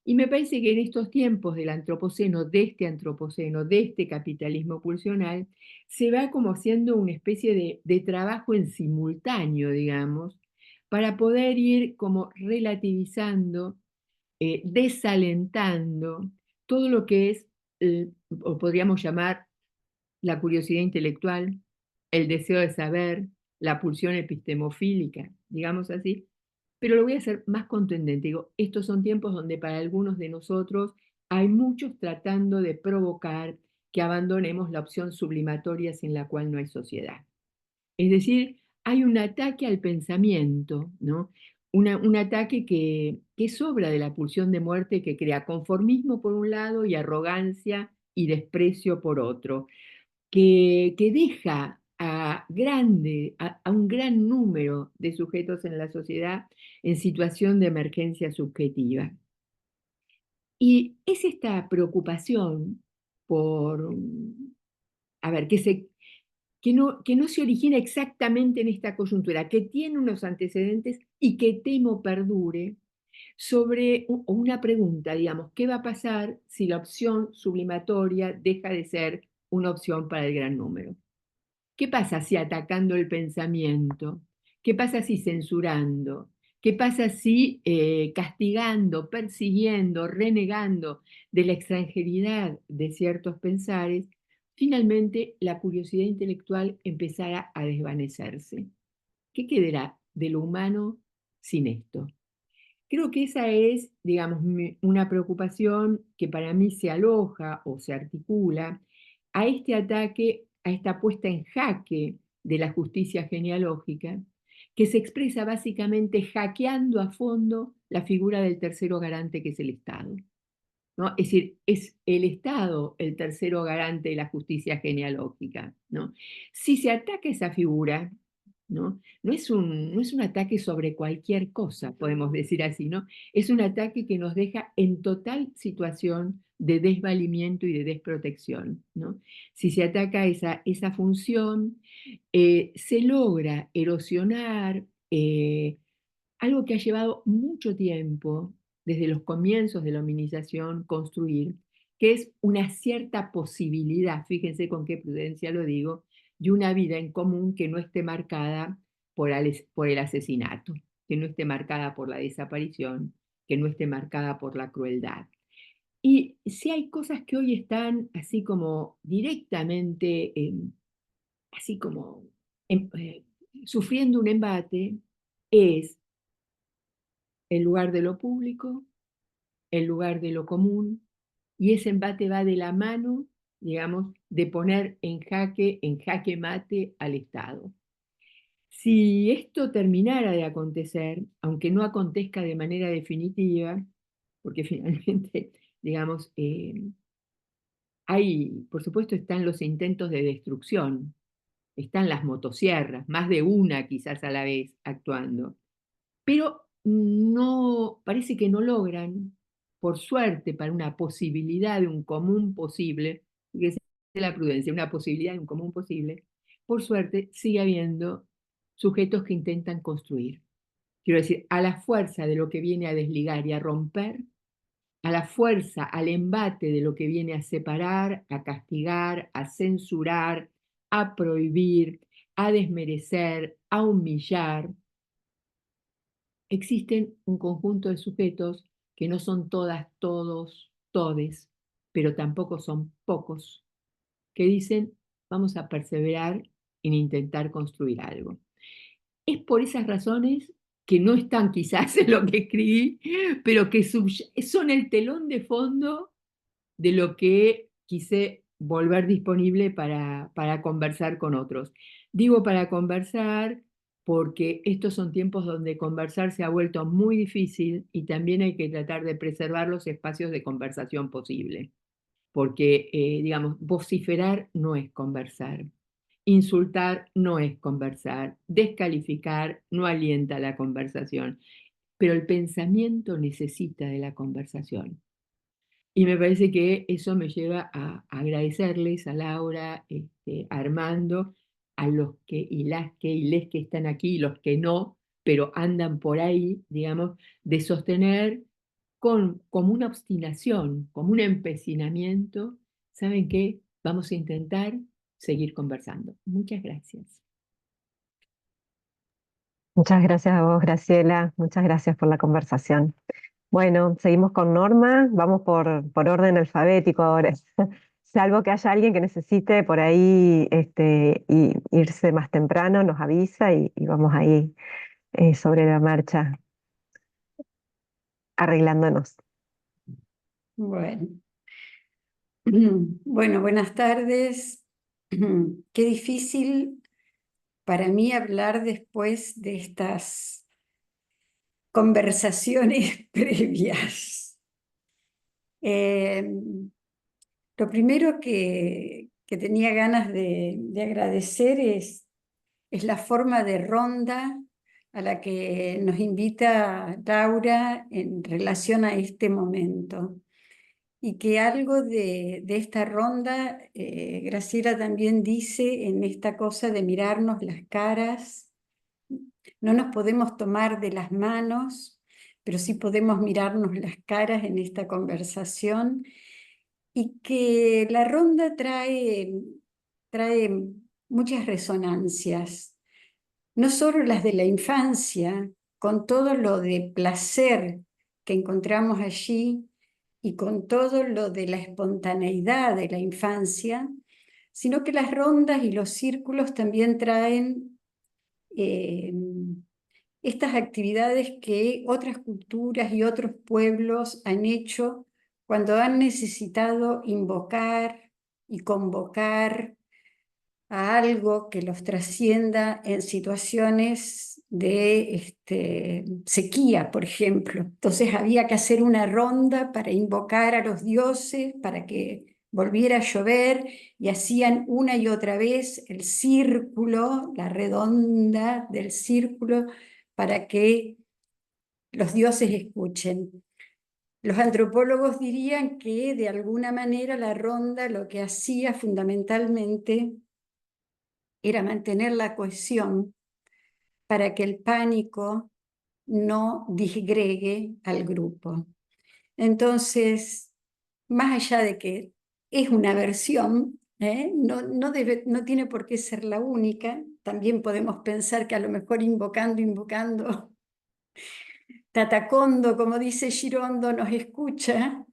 Speaker 5: Y me parece que en estos tiempos del antropoceno, de este capitalismo pulsional, se va como haciendo una especie de trabajo en simultáneo, digamos, para poder ir como relativizando, desalentando todo lo que es, o podríamos llamar, la curiosidad intelectual, el deseo de saber, la pulsión epistemofílica, digamos así, pero lo voy a hacer más contundente. Digo, estos son tiempos donde para algunos de nosotros hay muchos tratando de provocar que abandonemos la opción sublimatoria sin la cual no hay sociedad. Es decir, hay un ataque al pensamiento, ¿no? Un ataque que es obra de la pulsión de muerte, que crea conformismo por un lado y arrogancia y desprecio por otro, que deja a un gran número de sujetos en la sociedad en situación de emergencia subjetiva. Y es esta preocupación por, a ver, que no se origina exactamente en esta coyuntura, que tiene unos antecedentes y que temo perdure, sobre una pregunta, digamos, ¿qué va a pasar si la opción sublimatoria deja de ser una opción para el gran número? ¿Qué pasa si atacando el pensamiento? ¿Qué pasa si censurando? ¿Qué pasa si castigando, persiguiendo, renegando de la extranjeridad de ciertos pensares, finalmente la curiosidad intelectual empezara a desvanecerse? ¿Qué quedará de lo humano sin esto? Creo que esa es, digamos, una preocupación que para mí se aloja o se articula a este ataque, a esta puesta en jaque de la justicia genealógica, que se expresa básicamente hackeando a fondo la figura del tercero garante que es el Estado, ¿no? Es decir, es el Estado el tercero garante de la justicia genealógica, ¿no? Si se ataca esa figura, ¿no? No es un ataque sobre cualquier cosa, podemos decir así, ¿no? Es un ataque que nos deja en total situación de desvalimiento y de desprotección, ¿no? Si se ataca esa función, se logra erosionar algo que ha llevado mucho tiempo, desde los comienzos de la hominización, construir, que es una cierta posibilidad, fíjense con qué prudencia lo digo, de una vida en común que no esté marcada por el asesinato, que no esté marcada por la desaparición, que no esté marcada por la crueldad. Y si hay cosas que hoy están así como directamente, así como sufriendo un embate, es el lugar de lo público, el lugar de lo común, y ese embate va de la mano, digamos, de poner en jaque mate al Estado. Si esto terminara de acontecer, aunque no acontezca de manera definitiva, porque finalmente, digamos, por supuesto, están los intentos de destrucción, están las motosierras, más de una quizás a la vez actuando, pero no, parece que no logran, por suerte, para una posibilidad de un común posible, que es la prudencia, una posibilidad de un común posible, por suerte sigue habiendo sujetos que intentan construir. Quiero decir, a la fuerza de lo que viene a desligar y a romper, a la fuerza, al embate de lo que viene a separar, a castigar, a censurar, a prohibir, a desmerecer, a humillar, existen un conjunto de sujetos que no son todas, todos, todes, pero tampoco son pocos, que dicen, vamos a perseverar en intentar construir algo. Es por esas razones que no están quizás en lo que escribí, pero que son el telón de fondo de lo que quise volver disponible para conversar con otros. Digo para conversar porque estos son tiempos donde conversar se ha vuelto muy difícil y también hay que tratar de preservar los espacios de conversación posible. Porque, digamos, vociferar no es conversar. Insultar no es conversar. Descalificar no alienta la conversación. Pero el pensamiento necesita de la conversación. Y me parece que eso me lleva a agradecerles a Laura, a Armando, a los que y las que y les que están aquí, y los que no, pero andan por ahí, digamos, de sostener como una obstinación, como un empecinamiento, ¿saben qué? Vamos a intentar seguir conversando. Muchas gracias.
Speaker 1: Muchas gracias a vos, Graciela. Muchas gracias por la conversación. Bueno, seguimos con Norma. Vamos por orden alfabético ahora. Salvo que haya alguien que necesite por ahí irse más temprano, nos avisa y vamos ahí sobre la marcha arreglándonos.
Speaker 6: Bueno. Bueno, buenas tardes. Qué difícil para mí hablar después de estas conversaciones previas. Lo primero que tenía ganas de agradecer es la forma de ronda a la que nos invita Laura en relación a este momento. Y que algo de esta ronda, Graciela también dice en esta cosa de mirarnos las caras. No nos podemos tomar de las manos, pero sí podemos mirarnos las caras en esta conversación. Y que la ronda trae muchas resonancias, no solo las de la infancia, con todo lo de placer que encontramos allí y con todo lo de la espontaneidad de la infancia, sino que las rondas y los círculos también traen estas actividades que otras culturas y otros pueblos han hecho cuando han necesitado invocar y convocar a algo que los trascienda en situaciones de sequía, por ejemplo. Entonces había que hacer una ronda para invocar a los dioses, para que volviera a llover, y hacían una y otra vez el círculo, la redonda del círculo, para que los dioses escuchen. Los antropólogos dirían que de alguna manera la ronda lo que hacía fundamentalmente era mantener la cohesión para que el pánico no disgregue al grupo. Entonces, más allá de que es una versión, no tiene por qué ser la única, también podemos pensar que a lo mejor invocando, Tatacondo, como dice Girondo, nos escucha.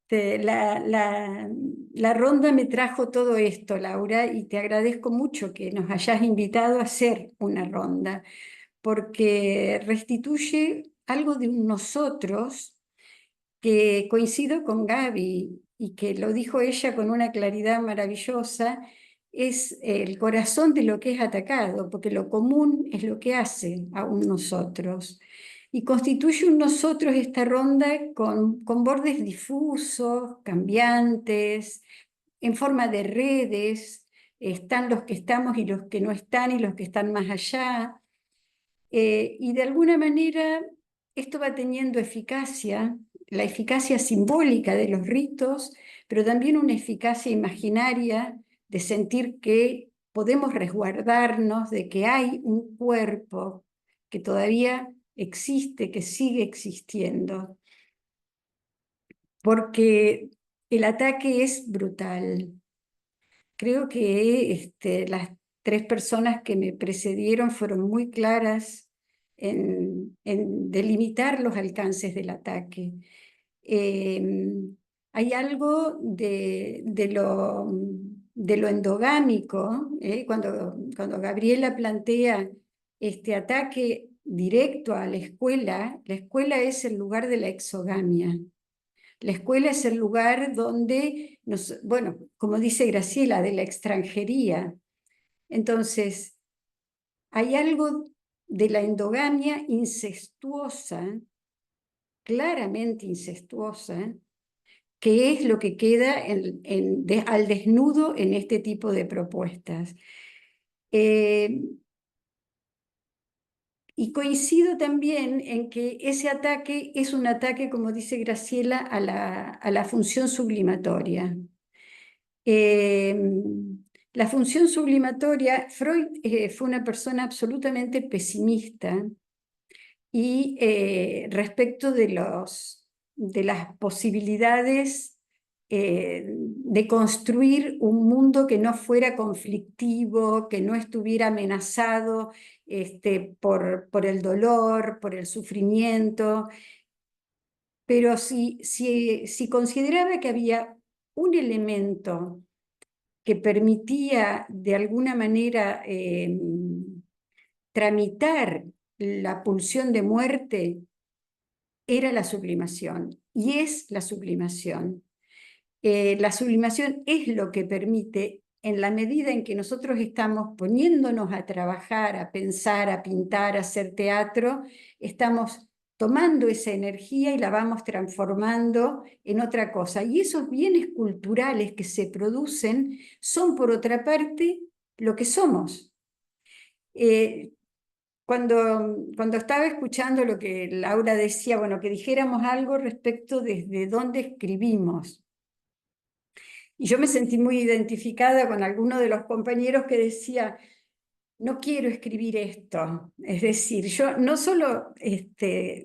Speaker 6: La ronda me trajo todo esto, Laura, y te agradezco mucho que nos hayas invitado a hacer una ronda, porque restituye algo de un nosotros que coincido con Gaby y que lo dijo ella con una claridad maravillosa, es el corazón de lo que es atacado, porque lo común es lo que hace a un nosotros. Y constituye un nosotros esta ronda con bordes difusos, cambiantes, en forma de redes, están los que estamos y los que no están y los que están más allá. Y de alguna manera esto va teniendo eficacia, la eficacia simbólica de los ritos, pero también una eficacia imaginaria de sentir que podemos resguardarnos, de que hay un cuerpo que todavía existe, que sigue existiendo, porque el ataque es brutal. Creo que las tres personas que me precedieron fueron muy claras en delimitar los alcances del ataque. Hay algo de lo endogámico, cuando Gabriela plantea este ataque directo a la escuela es el lugar de la exogamia. La escuela es el lugar donde, bueno, como dice Graciela, de la extranjería. Entonces, hay algo de la endogamia incestuosa, claramente incestuosa, que es lo que queda al desnudo en este tipo de propuestas. Y coincido también en que ese ataque es un ataque, como dice Graciela, a la función sublimatoria. La función sublimatoria, Freud fue una persona absolutamente pesimista y respecto de las posibilidades de construir un mundo que no fuera conflictivo, que no estuviera amenazado por el dolor, por el sufrimiento, pero si consideraba que había un elemento que permitía de alguna manera tramitar la pulsión de muerte, era la sublimación, y es la sublimación. La sublimación es lo que permite en la medida en que nosotros estamos poniéndonos a trabajar, a pensar, a pintar, a hacer teatro, estamos tomando esa energía y la vamos transformando en otra cosa. Y esos bienes culturales que se producen son, por otra parte, lo que somos. Cuando estaba escuchando lo que Laura decía, bueno, que dijéramos algo respecto desde dónde escribimos. Y yo me sentí muy identificada con alguno de los compañeros que decía, no quiero escribir esto. Es decir, yo no solo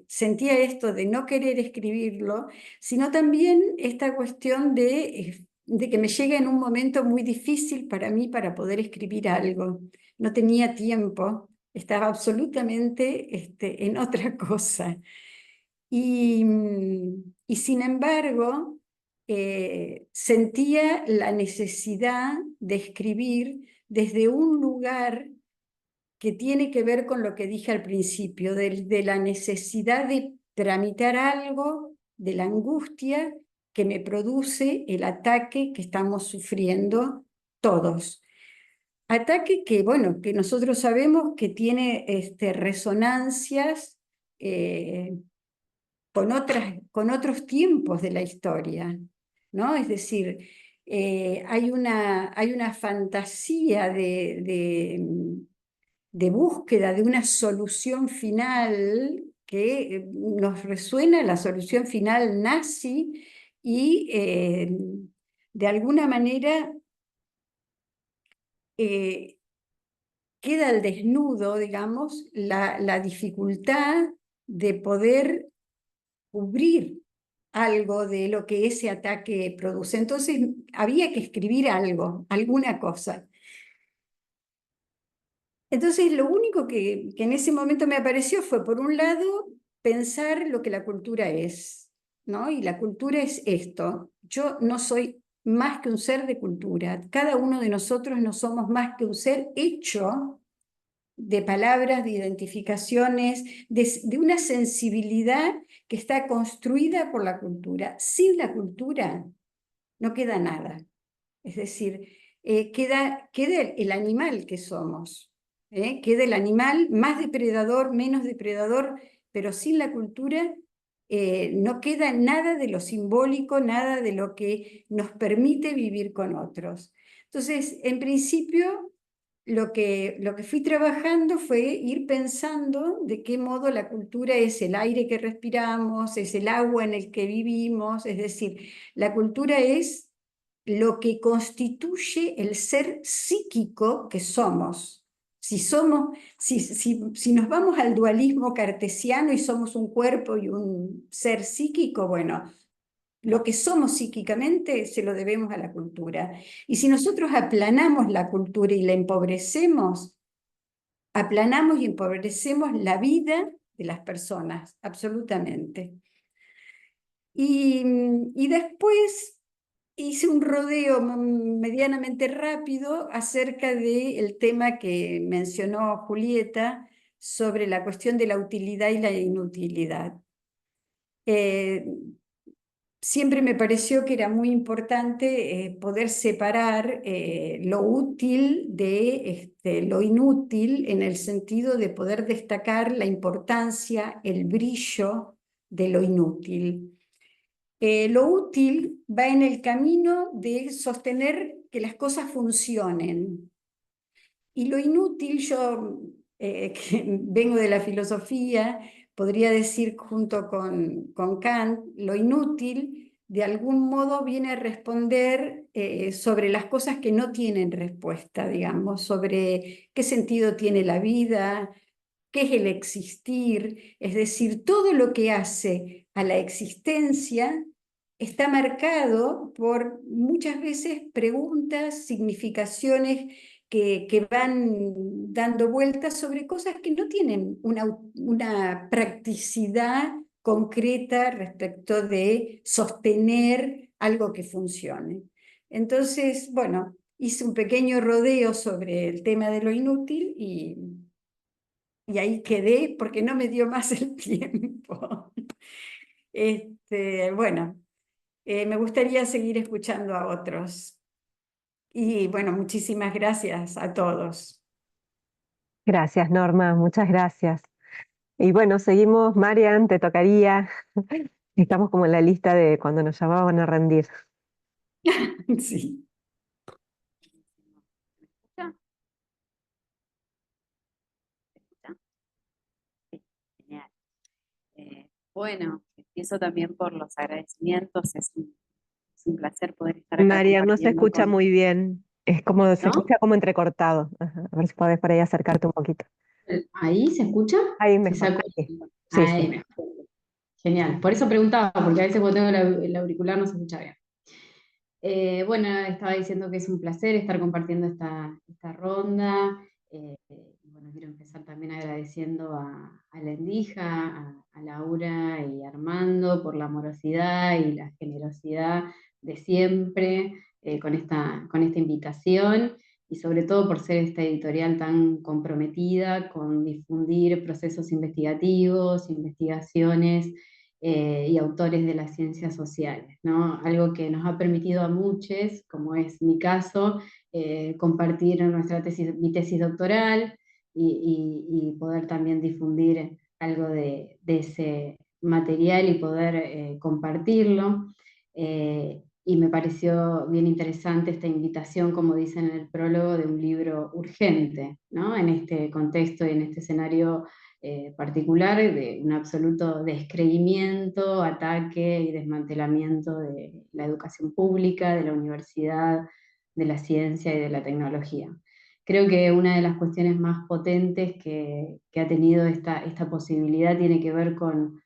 Speaker 6: sentía esto de no querer escribirlo, sino también esta cuestión de que me llega en un momento muy difícil para mí para poder escribir algo. No tenía tiempo, estaba absolutamente en otra cosa. Y sin embargo, sentía la necesidad de escribir desde un lugar que tiene que ver con lo que dije al principio, de la necesidad de tramitar algo, de la angustia que me produce el ataque que estamos sufriendo todos. Ataque que, bueno, que nosotros sabemos que tiene resonancias con otros tiempos de la historia, ¿no? Es decir, hay una fantasía de búsqueda de una solución final que nos resuena la solución final nazi y de alguna manera queda al desnudo, digamos, la dificultad de poder cubrir algo de lo que ese ataque produce. Entonces había que escribir algo, alguna cosa. Entonces lo único que en ese momento me apareció fue, por un lado, pensar lo que la cultura es, ¿no? Y la cultura es esto. Yo no soy más que un ser de cultura. Cada uno de nosotros no somos más que un ser hecho de palabras, de identificaciones, de una sensibilidad que está construida por la cultura. Sin la cultura no queda nada. Es decir, queda el animal que somos. Queda el animal más depredador, menos depredador, pero sin la cultura no queda nada de lo simbólico, nada de lo que nos permite vivir con otros. Entonces, en principio, lo que fui trabajando fue ir pensando de qué modo la cultura es el aire que respiramos, es el agua en el que vivimos, es decir, la cultura es lo que constituye el ser psíquico que somos. Si nos vamos al dualismo cartesiano y somos un cuerpo y un ser psíquico, bueno, lo que somos psíquicamente se lo debemos a la cultura. Y si nosotros aplanamos la cultura y la empobrecemos, aplanamos y empobrecemos la vida de las personas, absolutamente. Y después hice un rodeo medianamente rápido acerca del tema que mencionó Julieta sobre la cuestión de la utilidad y la inutilidad. Siempre me pareció que era muy importante poder separar lo útil de lo inútil, en el sentido de poder destacar la importancia, el brillo de lo inútil. Lo útil va en el camino de sostener que las cosas funcionen. Y lo inútil, yo que vengo de la filosofía, podría decir junto con Kant, lo inútil de algún modo viene a responder sobre las cosas que no tienen respuesta, digamos, sobre qué sentido tiene la vida, qué es el existir, es decir, todo lo que hace a la existencia está marcado por muchas veces preguntas, significaciones que van dando vueltas sobre cosas que no tienen una practicidad concreta respecto de sostener algo que funcione. Entonces, bueno, hice un pequeño rodeo sobre el tema de lo inútil y ahí quedé porque no me dio más el tiempo. Bueno, me gustaría seguir escuchando a otros. Y bueno, muchísimas gracias a todos.
Speaker 1: Gracias, Norma, muchas gracias. Y bueno, seguimos, Marian, te tocaría. Estamos como en la lista de cuando nos llamaban a rendir.
Speaker 6: Sí.
Speaker 7: ¿Escucha? ¿Se escucha? Sí, genial. Bueno, empiezo también por los agradecimientos. Es un placer poder estar acá
Speaker 1: Marian, no se
Speaker 7: compartiendo
Speaker 1: escucha
Speaker 7: con...
Speaker 1: muy bien. Es como, se
Speaker 7: ¿No?
Speaker 1: escucha como entrecortado. Ajá, a ver si podés por ahí acercarte un poquito.
Speaker 7: ¿Ahí se escucha?
Speaker 1: Ahí
Speaker 7: Si
Speaker 1: mejor.
Speaker 7: saco...
Speaker 1: Sí, sí,
Speaker 7: Ahí
Speaker 1: sí.
Speaker 7: mejor. Genial. Por eso preguntaba, porque a veces cuando tengo el auricular no se escucha bien. Bueno, estaba diciendo que es un placer estar compartiendo esta ronda. Bueno, quiero empezar también agradeciendo a la Endija, a Laura y Armando por la amorosidad y la generosidad de siempre con esta invitación y sobre todo por ser esta editorial tan comprometida con difundir procesos investigativos, investigaciones y autores de las ciencias sociales, ¿no? Algo que nos ha permitido a muchos, como es mi caso, compartir mi tesis doctoral y poder también difundir algo de ese material y poder compartirlo. Y me pareció bien interesante esta invitación, como dicen en el prólogo, de un libro urgente, ¿no? En este contexto y en este escenario particular de un absoluto descreimiento, ataque y desmantelamiento de la educación pública, de la universidad, de la ciencia y de la tecnología. Creo que una de las cuestiones más potentes que ha tenido esta posibilidad tiene que ver con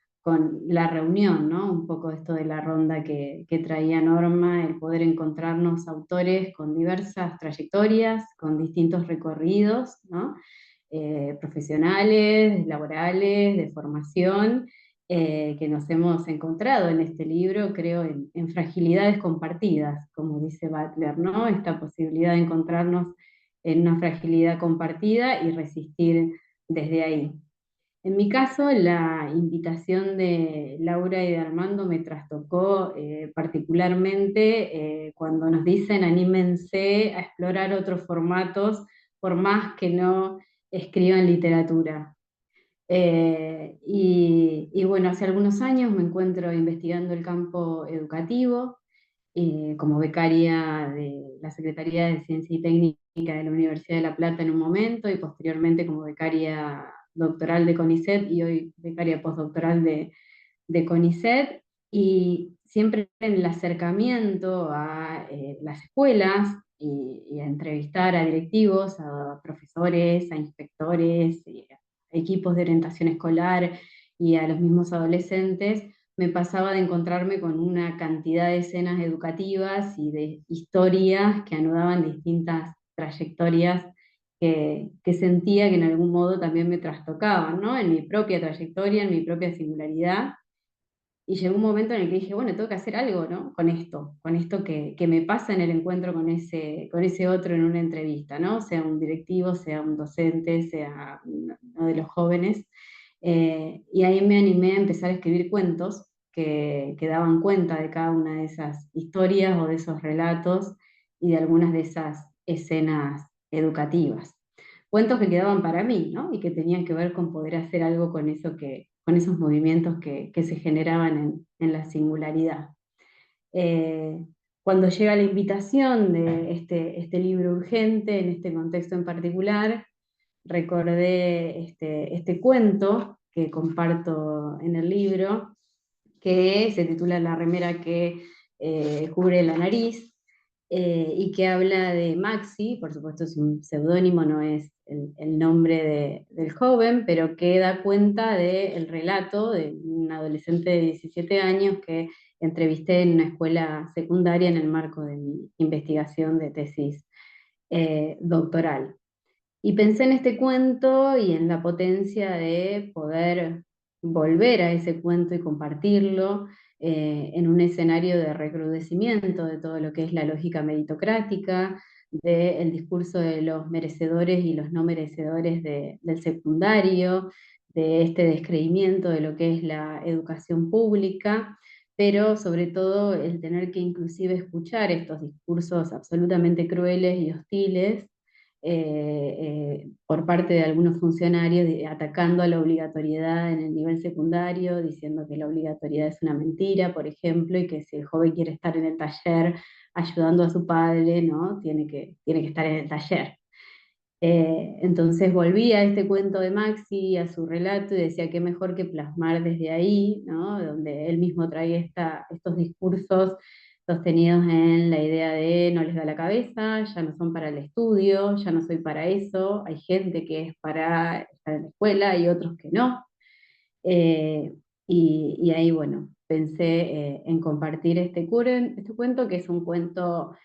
Speaker 7: la reunión, ¿no? Un poco esto de la ronda que traía Norma, el poder encontrarnos autores con diversas trayectorias, con distintos recorridos, ¿no? Profesionales, laborales, de formación, que nos hemos encontrado en este libro, creo, en fragilidades compartidas, como dice Butler, ¿no? Esta posibilidad de encontrarnos en una fragilidad compartida y resistir desde ahí. En mi caso, la invitación de Laura y de Armando me trastocó particularmente cuando nos dicen anímense a explorar otros formatos, por más que no escriban literatura. Y bueno, hace algunos años me encuentro investigando el campo educativo como becaria de la Secretaría de Ciencia y Técnica de la Universidad de La Plata en un momento y posteriormente como becaria doctoral de CONICET y hoy becaria postdoctoral de CONICET, y siempre en el acercamiento a las escuelas y a entrevistar a directivos, a profesores, a inspectores, a equipos de orientación escolar y a los mismos adolescentes, me pasaba de encontrarme con una cantidad de escenas educativas y de historias que anudaban distintas trayectorias que sentía que en algún modo también me trastocaban, ¿no? En mi propia trayectoria, en mi propia singularidad. Y llegó un momento en el que dije, bueno, tengo que hacer algo, ¿no? Con esto que me pasa en el encuentro con ese otro en una entrevista, ¿no? Sea un directivo, sea un docente, sea uno de los jóvenes. Y ahí me animé a empezar a escribir cuentos que daban cuenta de cada una de esas historias o de esos relatos y de algunas de esas escenas educativas. Cuentos que quedaban para mí, ¿no? Y que tenían que ver con poder hacer algo con eso con esos movimientos que se generaban en la singularidad. Eh, Cuando llega la invitación de este libro urgente, en este contexto en particular, recordé este cuento que comparto en el libro, que se titula La remera que cubre la nariz, y que habla de Maxi, por supuesto es un seudónimo, no es el nombre del joven, pero que da cuenta del relato de un adolescente de 17 años que entrevisté en una escuela secundaria en el marco de mi investigación de tesis doctoral. Y pensé en este cuento y en la potencia de poder volver a ese cuento y compartirlo en un escenario de recrudecimiento de todo lo que es la lógica meritocrática, del discurso de los merecedores y los no merecedores del secundario, de este descreimiento de lo que es la educación pública, pero sobre todo el tener que inclusive escuchar estos discursos absolutamente crueles y hostiles por parte de algunos funcionarios atacando a la obligatoriedad en el nivel secundario, diciendo que la obligatoriedad es una mentira, por ejemplo, y que si el joven quiere estar en el taller ayudando a su padre, ¿no? Tiene que estar en el taller. Entonces volví a este cuento de Maxi, a su relato, y decía qué mejor que plasmar desde ahí, ¿no? Donde él mismo trae estos discursos sostenidos en la idea de no les da la cabeza, ya no son para el estudio, ya no soy para eso, hay gente que es para estar en la escuela y otros que no. Eh, y ahí, bueno, pensé en compartir este cuento, que es un cuento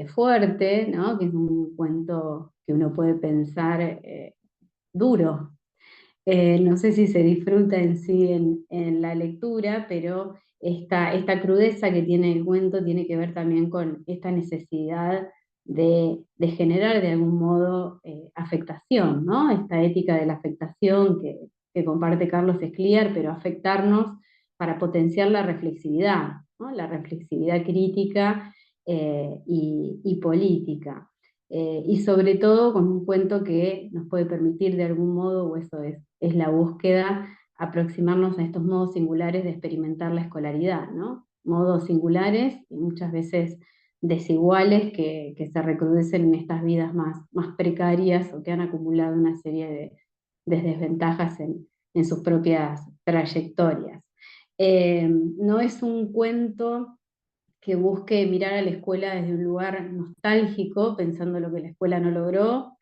Speaker 7: fuerte, ¿no? Que es un cuento que uno puede pensar duro. No sé si se disfruta en sí en la lectura, pero esta crudeza que tiene el cuento tiene que ver también con esta necesidad de generar de algún modo afectación, ¿no? Esta ética de la afectación que comparte Carlos Escliar, pero afectarnos para potenciar la reflexividad, ¿no? La reflexividad crítica y política. Y sobre todo con un cuento que nos puede permitir de algún modo, o eso es la búsqueda, aproximarnos a estos modos singulares de experimentar la escolaridad, ¿no? Modos singulares y muchas veces desiguales que se recrudecen en estas vidas más precarias o que han acumulado una serie de desventajas en sus propias trayectorias. No es un cuento que busque mirar a la escuela desde un lugar nostálgico, pensando lo que la escuela no logró,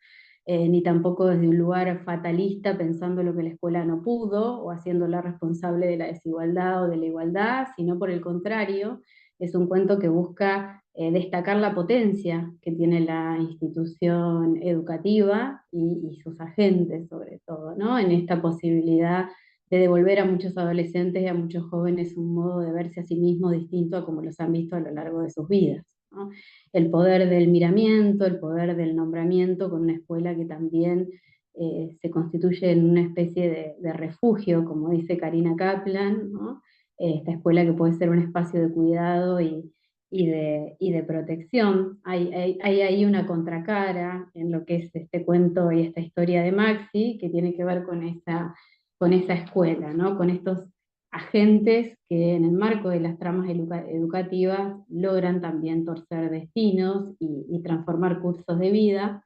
Speaker 7: ni tampoco desde un lugar fatalista, pensando lo que la escuela no pudo, o haciéndola responsable de la desigualdad o de la igualdad, sino por el contrario, es un cuento que busca destacar la potencia que tiene la institución educativa y sus agentes, sobre todo, ¿no? En esta posibilidad de devolver a muchos adolescentes y a muchos jóvenes un modo de verse a sí mismos distinto a como los han visto a lo largo de sus vidas, ¿no? El poder del miramiento, el poder del nombramiento con una escuela que también se constituye en una especie de refugio, como dice Karina Kaplan, ¿no? Esta escuela que puede ser un espacio de cuidado y de protección. Hay ahí una contracara en lo que es este cuento y esta historia de Maxi, que tiene que ver con esa escuela, ¿no? Con estos agentes que en el marco de las tramas educativas logran también torcer destinos y transformar cursos de vida.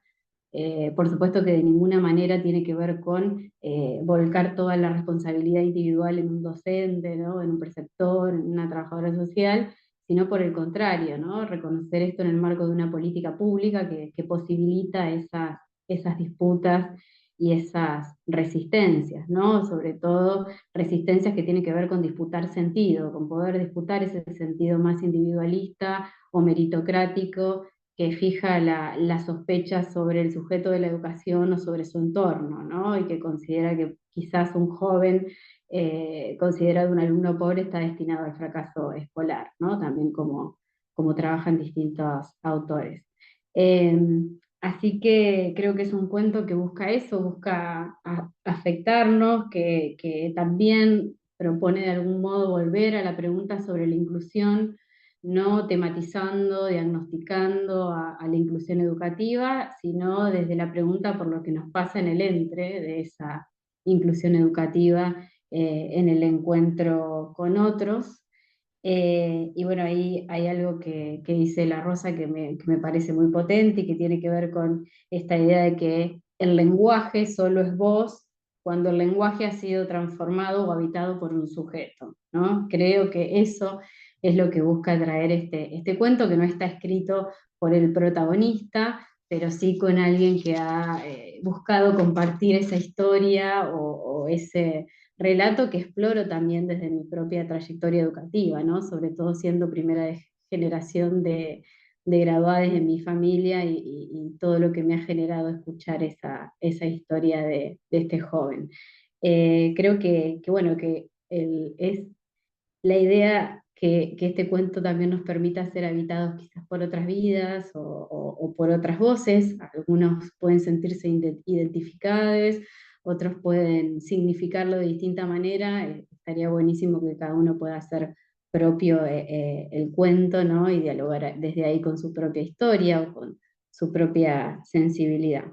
Speaker 7: Por supuesto que de ninguna manera tiene que ver con volcar toda la responsabilidad individual en un docente, ¿no? En un preceptor, en una trabajadora social, sino por el contrario, ¿no? Reconocer esto en el marco de una política pública que posibilita esas disputas y esas resistencias, ¿no? Sobre todo resistencias que tienen que ver con disputar sentido, con poder disputar ese sentido más individualista o meritocrático que fija la sospecha sobre el sujeto de la educación o sobre su entorno, ¿no? Y que considera que quizás un joven considerado un alumno pobre está destinado al fracaso escolar, ¿no? También como trabajan distintos autores. Así que creo que es un cuento que busca eso, busca afectarnos, que también propone de algún modo volver a la pregunta sobre la inclusión, no tematizando, diagnosticando a la inclusión educativa, sino desde la pregunta por lo que nos pasa en el entre de esa inclusión educativa en el encuentro con otros. Y bueno, ahí hay algo que dice La Rosa que me parece muy potente y que tiene que ver con esta idea de que el lenguaje solo es voz cuando el lenguaje ha sido transformado o habitado por un sujeto, ¿no? Creo que eso es lo que busca traer este cuento, que no está escrito por el protagonista, pero sí con alguien que ha buscado compartir esa historia o ese relato que exploro también desde mi propia trayectoria educativa, ¿no? Sobre todo siendo primera generación de graduados en mi familia y todo lo que me ha generado escuchar esa historia de este joven. Creo bueno, es la idea que este cuento también nos permita ser habitados quizás por otras vidas o por otras voces. Algunos pueden sentirse identificados, otros pueden significarlo de distinta manera. Estaría buenísimo que cada uno pueda hacer propio el cuento, ¿no? Y dialogar desde ahí con su propia historia o con su propia sensibilidad.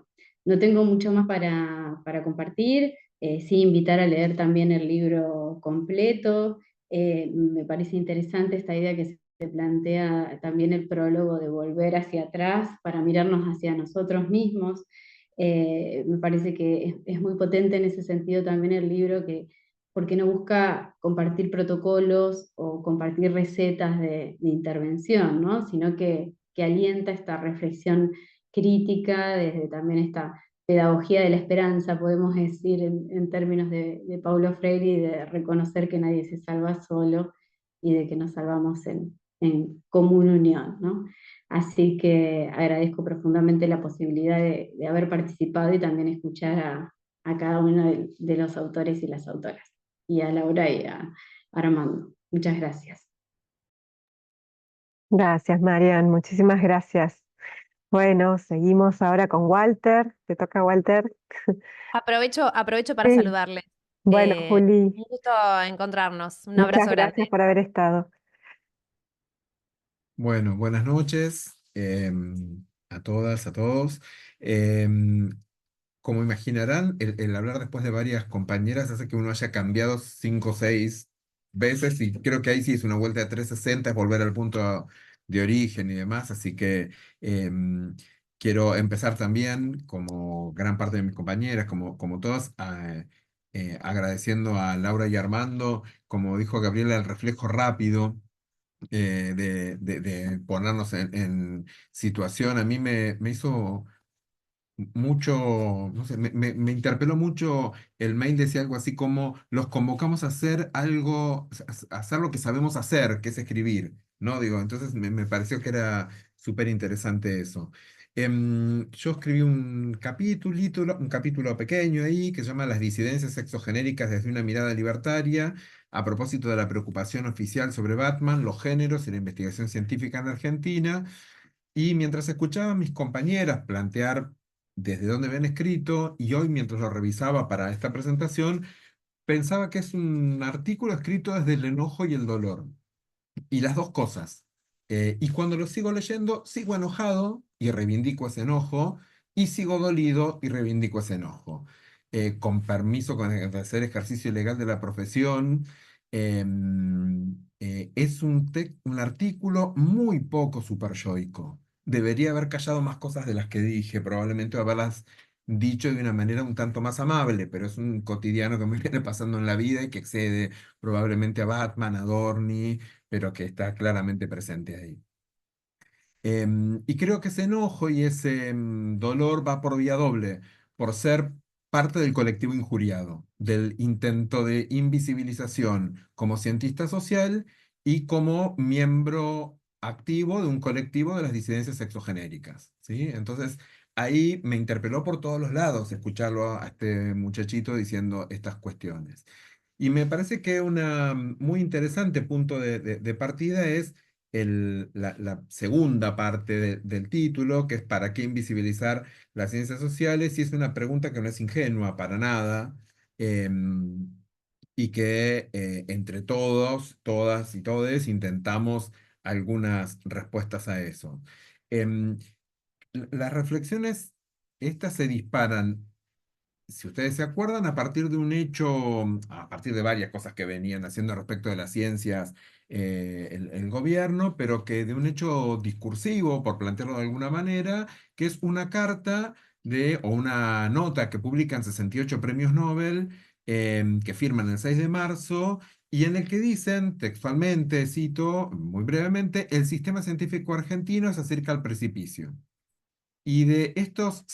Speaker 7: No tengo mucho más para compartir, sí invitar a leer también el libro completo. Me parece interesante esta idea que se plantea también el prólogo de volver hacia atrás para mirarnos hacia nosotros mismos. Me parece que es muy potente en ese sentido también el libro, porque no busca compartir protocolos o compartir recetas de intervención, ¿no? Sino que alienta esta reflexión crítica desde también esta pedagogía de la esperanza, podemos decir en términos de Paulo Freire, y de reconocer que nadie se salva solo y de que nos salvamos en común unión, ¿no? Así que agradezco profundamente la posibilidad de haber participado y también escuchar a cada uno de los autores y las autoras, y a Laura y a Armando. Muchas gracias.
Speaker 1: Gracias, Marian, muchísimas gracias. Bueno, seguimos ahora con Walter. Te toca, Walter.
Speaker 4: Aprovecho para
Speaker 1: Sí.
Speaker 4: saludarles.
Speaker 1: Bueno,
Speaker 4: Un
Speaker 1: Juli,
Speaker 4: gusto encontrarnos. Un
Speaker 1: muchas
Speaker 4: abrazo
Speaker 1: gracias
Speaker 4: grande.
Speaker 1: por haber estado.
Speaker 8: Bueno, buenas noches a todas, a todos. Em, Como imaginarán, el hablar después de varias compañeras hace que uno haya cambiado 5 o 6 veces, y creo que ahí sí es una vuelta de 360, es volver al punto de origen y demás. Así que em, quiero empezar también, como gran parte de mis compañeras, como todas, agradeciendo a Laura y Armando, como dijo Gabriela, el reflejo rápido de ponernos en situación. A mí me hizo mucho, no sé, me interpeló mucho el mail. Decía algo así como: los convocamos a hacer algo, a hacer lo que sabemos hacer, que es escribir, ¿no? Digo, entonces me pareció que era súper interesante eso. Yo escribí un capítulo pequeño ahí que se llama Las disidencias sexogenéricas desde una mirada libertaria, a propósito de la preocupación oficial sobre Batman, los géneros y la investigación científica en Argentina. Y mientras escuchaba a mis compañeras plantear desde dónde habían escrito, y hoy mientras lo revisaba para esta presentación, pensaba que es un artículo escrito desde el enojo y el dolor, y las dos cosas. Y cuando lo sigo leyendo, sigo enojado y reivindico ese enojo, y sigo dolido y reivindico ese enojo. Con permiso de hacer ejercicio legal de la profesión, es un artículo muy poco superyoico. Debería haber callado más cosas de las que dije, probablemente haberlas dicho de una manera un tanto más amable, pero es un cotidiano que me viene pasando en la vida y que excede probablemente a Batman, a Dorni, pero que está claramente presente ahí. Y creo que ese enojo y ese dolor va por vía doble, por ser parte del colectivo injuriado, del intento de invisibilización como cientista social y como miembro activo de un colectivo de las disidencias sexogenéricas, ¿sí? Entonces, ahí me interpeló por todos los lados escucharlo a este muchachito diciendo estas cuestiones. Y me parece que una muy interesante punto de partida es la segunda parte del título, que es ¿para qué invisibilizar las ciencias sociales? Y es una pregunta que no es ingenua para nada, em, y que entre todos, todas y todes intentamos algunas respuestas a eso. Em, las reflexiones estas se disparan, si ustedes se acuerdan, a partir de un hecho, a partir de varias cosas que venían haciendo respecto de las ciencias, el gobierno, pero que de un hecho discursivo, por plantearlo de alguna manera, que es una carta o una nota que publican 68 premios Nobel, que firman el 6 de marzo, y en el que dicen textualmente, cito muy brevemente: el sistema científico argentino se acerca al precipicio. Y de estos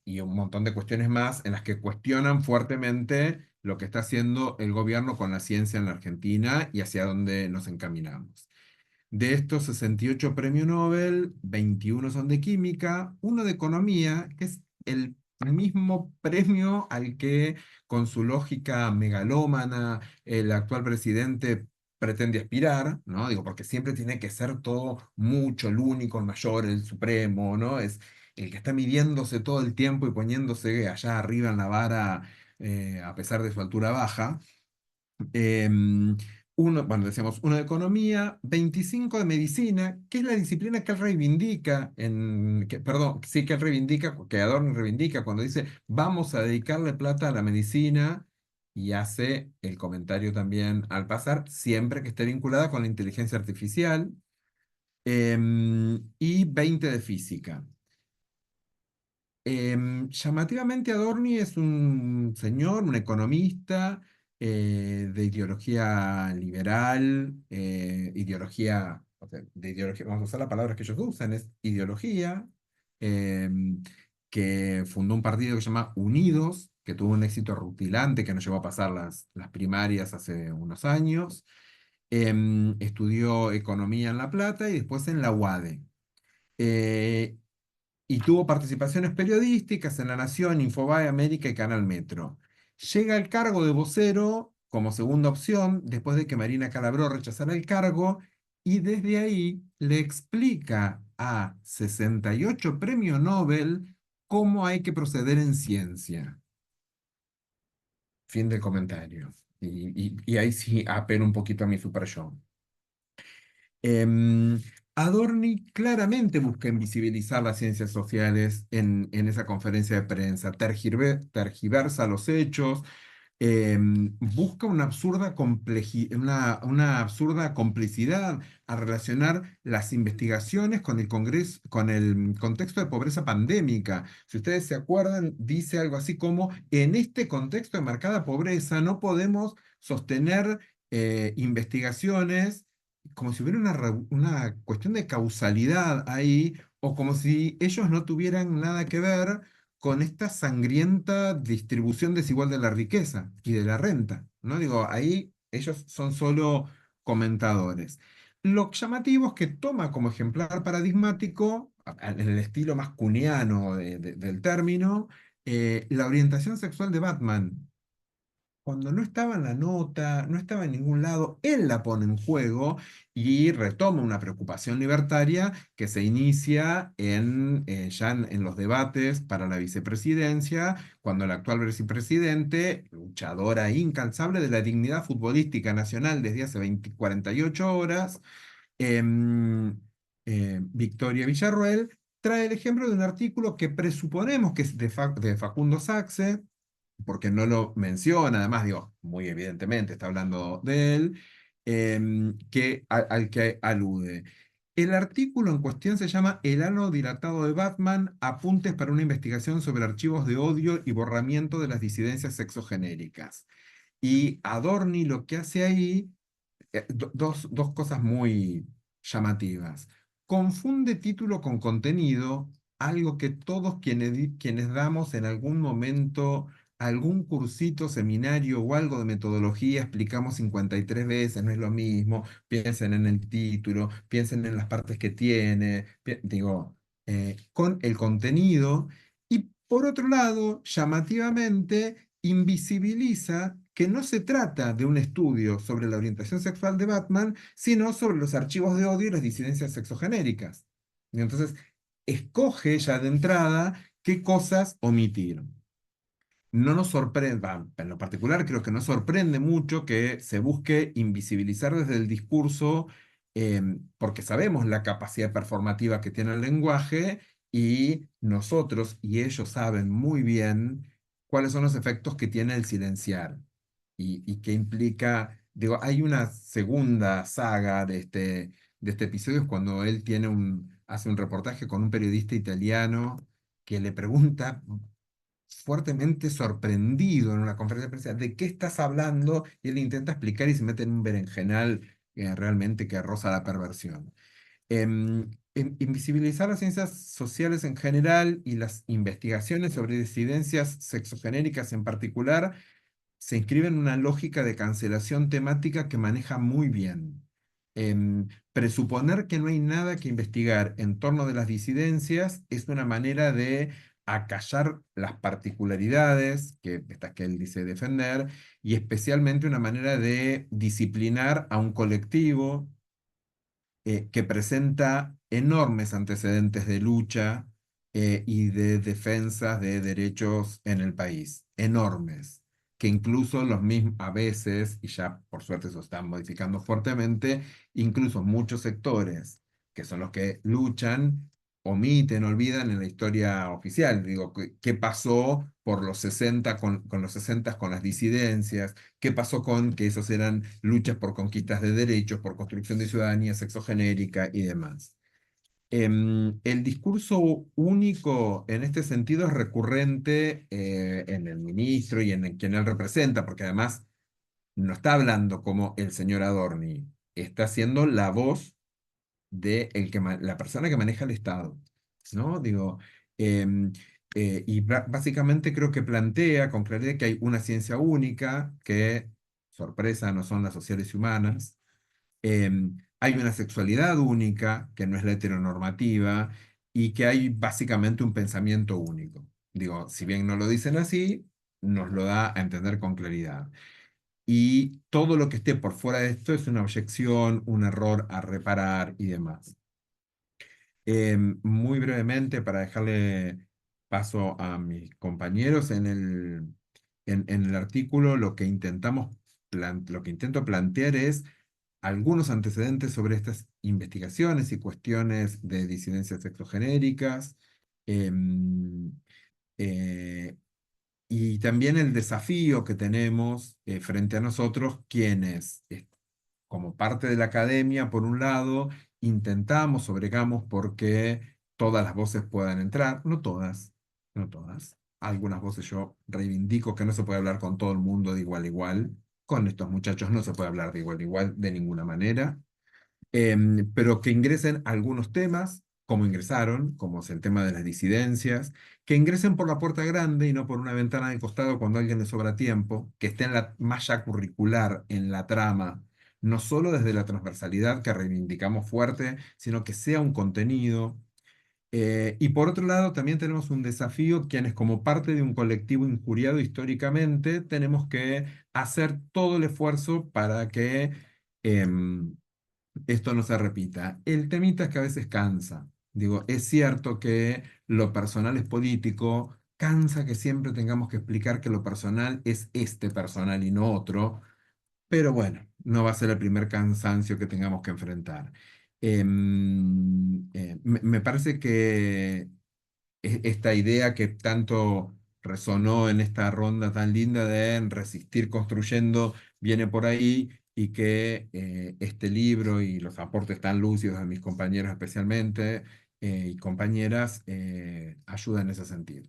Speaker 8: y un montón de cuestiones más en las que cuestionan fuertemente lo que está haciendo el gobierno con la ciencia en la Argentina y hacia dónde nos encaminamos. De estos 68 premios Nobel, 21 son de química, uno de economía, que es el mismo premio al que, con su lógica megalómana, el actual presidente pretende aspirar, ¿no? Digo, porque siempre tiene que ser todo mucho, el único, el mayor, el supremo, ¿no? Es el que está midiéndose todo el tiempo y poniéndose allá arriba en la vara, a pesar de su altura baja. Em, bueno, decíamos, uno de economía, 25 de medicina, que es la disciplina que él reivindica, perdón, sí que él reivindica, que Adorno reivindica cuando dice, vamos a dedicarle plata a la medicina, y hace el comentario también al pasar, siempre que esté vinculada con la inteligencia artificial, y 20 de física. Llamativamente Adorni es un señor, un economista de ideología liberal, o sea, de ideología, vamos a usar las palabras que ellos usan, es ideología, que fundó un partido que se llama Unidos, que tuvo un éxito rutilante, que nos llevó a pasar las primarias hace unos años. Estudió economía en La Plata y después en la UADE. Eh, y tuvo participaciones periodísticas en La Nación, Infobae, América y Canal Metro. Llega al cargo de vocero como segunda opción, después de que Marina Calabró rechazara el cargo, y desde ahí le explica a 68 premios Nobel cómo hay que proceder en ciencia. Fin del comentario. Y ahí sí apelo un poquito a mi super yo. Em, Adorni claramente busca invisibilizar las ciencias sociales en esa conferencia de prensa, tergiversa los hechos, busca una absurda complicidad al relacionar las investigaciones con el con el contexto de pobreza pandémica. Si ustedes se acuerdan, dice algo así como, en este contexto de marcada pobreza no podemos sostener investigaciones como si hubiera una cuestión de causalidad ahí, o como si ellos no tuvieran nada que ver con esta sangrienta distribución desigual de la riqueza y de la renta, ¿no? Digo, ahí ellos son solo comentadores. Lo llamativo es que toma como ejemplar paradigmático, en el estilo más cuniano del término, la orientación sexual de Batman. Cuando no estaba en la nota, no estaba en ningún lado, él la pone en juego y retoma una preocupación libertaria que se inicia ya en los debates para la vicepresidencia, cuando el actual vicepresidente, luchadora incansable de la dignidad futbolística nacional desde hace 48 horas, em, Victoria Villarroel, trae el ejemplo de un artículo que presuponemos que es de Facundo Saxe, porque no lo menciona, además, digo, muy evidentemente está hablando de él, al que alude. El artículo en cuestión se llama El ano dilatado de Batman, apuntes para una investigación sobre archivos de odio y borramiento de las disidencias sexogenéricas. Y Adorni lo que hace ahí, dos cosas muy llamativas. Confunde título con contenido, algo que todos quienes damos en algún momento algún cursito, seminario o algo de metodología explicamos 53 veces, no es lo mismo. Piensen en el título, piensen en las partes que tiene, digo, con el contenido. Y por otro lado, llamativamente, invisibiliza que no se trata de un estudio sobre la orientación sexual de Batman, sino sobre los archivos de odio y las disidencias sexogenéricas. Y entonces, escoge ya de entrada qué cosas omitir. No nos sorprende, en lo particular creo que no sorprende mucho que se busque invisibilizar desde el discurso, porque sabemos la capacidad performativa que tiene el lenguaje, y nosotros y ellos saben muy bien cuáles son los efectos que tiene el silenciar y qué implica. Digo, hay una segunda saga de este episodio, es cuando él hace un reportaje con un periodista italiano que le pregunta fuertemente sorprendido en una conferencia de prensa de qué estás hablando, y él intenta explicar y se mete en un berenjenal realmente que roza la perversión. Invisibilizar las ciencias sociales en general y las investigaciones sobre disidencias sexogenéricas en particular se inscribe en una lógica de cancelación temática que maneja muy bien. Presuponer que no hay nada que investigar en torno de las disidencias es una manera de acallar las particularidades estas que él dice defender, y especialmente una manera de disciplinar a un colectivo que presenta enormes antecedentes de lucha y de defensas de derechos en el país, enormes. que incluso los mismos, a veces, y ya por suerte se están modificando fuertemente, incluso muchos sectores que son los que luchan, omiten, olvidan en la historia oficial. Digo, ¿qué pasó por los 60 con los 60 con las disidencias? ¿Qué pasó con que esos eran luchas por conquistas de derechos, por construcción de ciudadanía sexogenérica y demás? El discurso único en este sentido es recurrente en el ministro y en quien él representa, porque además no está hablando como el señor Adorni, está siendo la voz de la persona que maneja el Estado, ¿no? Digo, em, y básicamente creo que plantea con claridad que hay una ciencia única, que, sorpresa, no son las sociales y humanas. Hay una sexualidad única, que no es la heteronormativa, y que hay básicamente un pensamiento único. Digo, si bien no lo dicen así, nos lo da a entender con claridad. Y todo lo que esté por fuera de esto es una objeción, un error a reparar y demás. Muy brevemente, para dejarle paso a mis compañeros, en el artículo lo que lo que intento plantear es algunos antecedentes sobre estas investigaciones y cuestiones de disidencias sexogenéricas, em, eh, y también el desafío que tenemos frente a nosotros, quienes como parte de la academia, por un lado, intentamos o bregamos porque todas las voces puedan entrar, no todas, no todas. Algunas voces yo reivindico que no se puede hablar con todo el mundo de igual a igual. Con estos muchachos no se puede hablar de igual a igual de ninguna manera. Pero que ingresen algunos temas, como ingresaron, como es el tema de las disidencias, que ingresen por la puerta grande y no por una ventana de costado cuando a alguien le sobra tiempo, que esté en la malla curricular, en la trama, no solo desde la transversalidad que reivindicamos fuerte, sino que sea un contenido. Y por otro lado, también tenemos un desafío, quienes como parte de un colectivo injuriado históricamente, tenemos que hacer todo el esfuerzo para que em, esto no se repita. El temita es que a veces cansa. Digo, es cierto que lo personal es político, cansa que siempre tengamos que explicar que lo personal es este personal y no otro, pero bueno, no va a ser el primer cansancio que tengamos que enfrentar. Me parece que esta idea que tanto resonó en esta ronda tan linda de resistir construyendo viene por ahí y que este libro y los aportes tan lúcidos de mis compañeros especialmente y compañeras ayudan en ese sentido.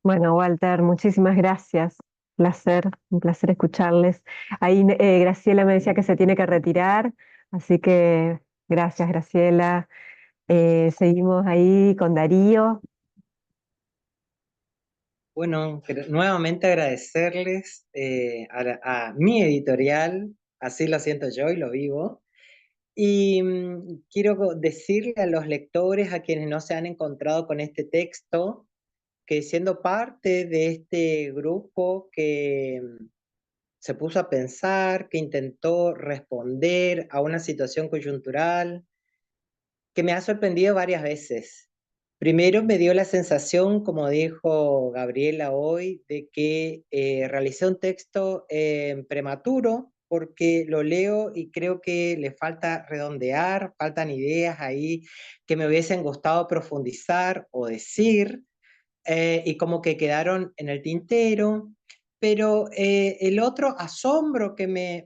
Speaker 1: Bueno, Walter, muchísimas gracias. Un placer escucharles. Ahí Graciela me decía que se tiene que retirar, así que gracias, Graciela. Seguimos ahí con Darío.
Speaker 9: Bueno, nuevamente agradecerles a mi editorial, así lo siento yo y lo vivo. Y quiero decirle a los lectores, a quienes no se han encontrado con este texto, que siendo parte de este grupo que se puso a pensar, que intentó responder a una situación coyuntural, que me ha sorprendido varias veces. Primero me dio la sensación, como dijo Gabriela hoy, de que realicé un texto prematuro, porque lo leo y creo que le falta redondear, faltan ideas ahí que me hubiesen gustado profundizar o decir, y como que quedaron en el tintero. Pero el otro asombro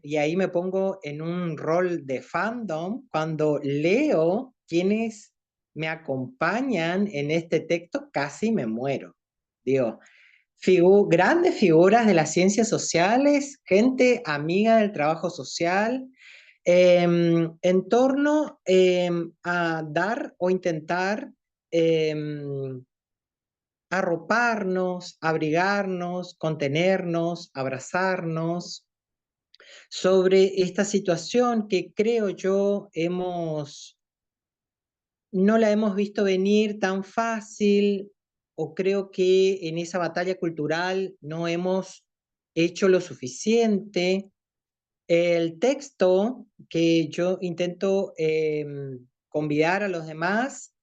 Speaker 9: y ahí me pongo en un rol de fandom, cuando leo quienes me acompañan en este texto, casi me muero. Digo, grandes figuras de las ciencias sociales, gente amiga del trabajo social, en torno a dar o intentar arroparnos, abrigarnos, contenernos, abrazarnos, sobre esta situación que creo yo no la hemos visto venir tan fácil, o creo que en esa batalla cultural no hemos hecho lo suficiente. El texto que yo intento convidar a los demás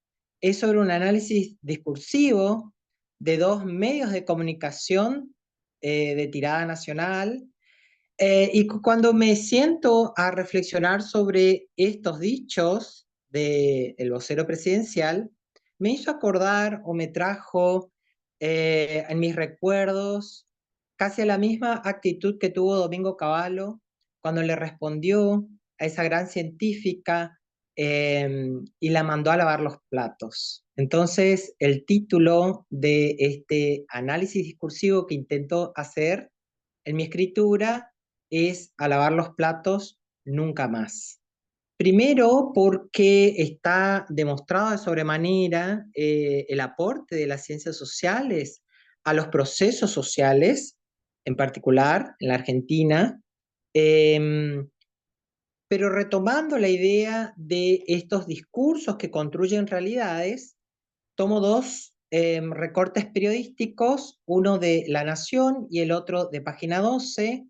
Speaker 9: es sobre un análisis discursivo de dos medios de comunicación de tirada nacional. Cuando me siento a reflexionar sobre estos dichos del vocero presidencial, me hizo acordar o me trajo en mis recuerdos casi la misma actitud que tuvo Domingo Cavallo cuando le respondió a esa gran científica y la mandó a lavar los platos. Entonces, el título de este análisis discursivo que intento hacer en mi escritura es A lavar los platos nunca más. Primero, porque está demostrado de sobremanera el aporte de las ciencias sociales a los procesos sociales, en particular en la Argentina, pero retomando la idea de estos discursos que construyen realidades, tomo dos recortes periodísticos, uno de La Nación y el otro de Página 12,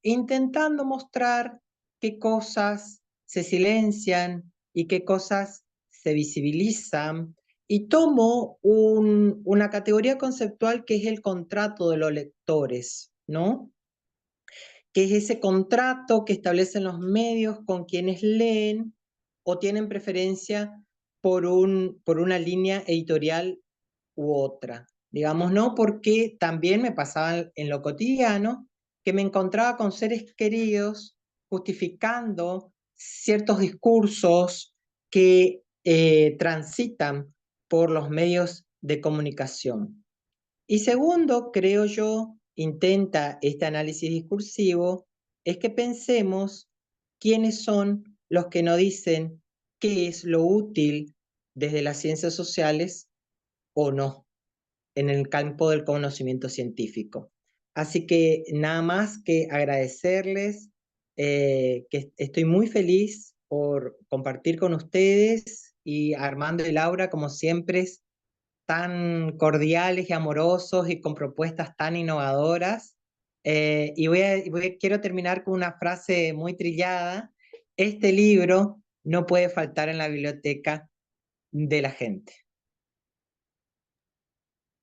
Speaker 9: intentando mostrar qué cosas se silencian y qué cosas se visibilizan. Y tomo una categoría conceptual que es el contrato de los lectores, ¿no? Que es ese contrato que establecen los medios con quienes leen o tienen preferencia por una línea editorial u otra. Digamos, ¿no? Porque también me pasaba en lo cotidiano que me encontraba con seres queridos justificando ciertos discursos que transitan por los medios de comunicación. Y segundo, creo yo, intenta este análisis discursivo, es que pensemos quiénes son los que nos dicen qué es lo útil desde las ciencias sociales o no en el campo del conocimiento científico. Así que nada más que agradecerles, que estoy muy feliz por compartir con ustedes y Armando y Laura, como siempre, tan cordiales y amorosos y con propuestas tan innovadoras. Quiero terminar con una frase muy trillada. Este libro no puede faltar en la biblioteca de la gente.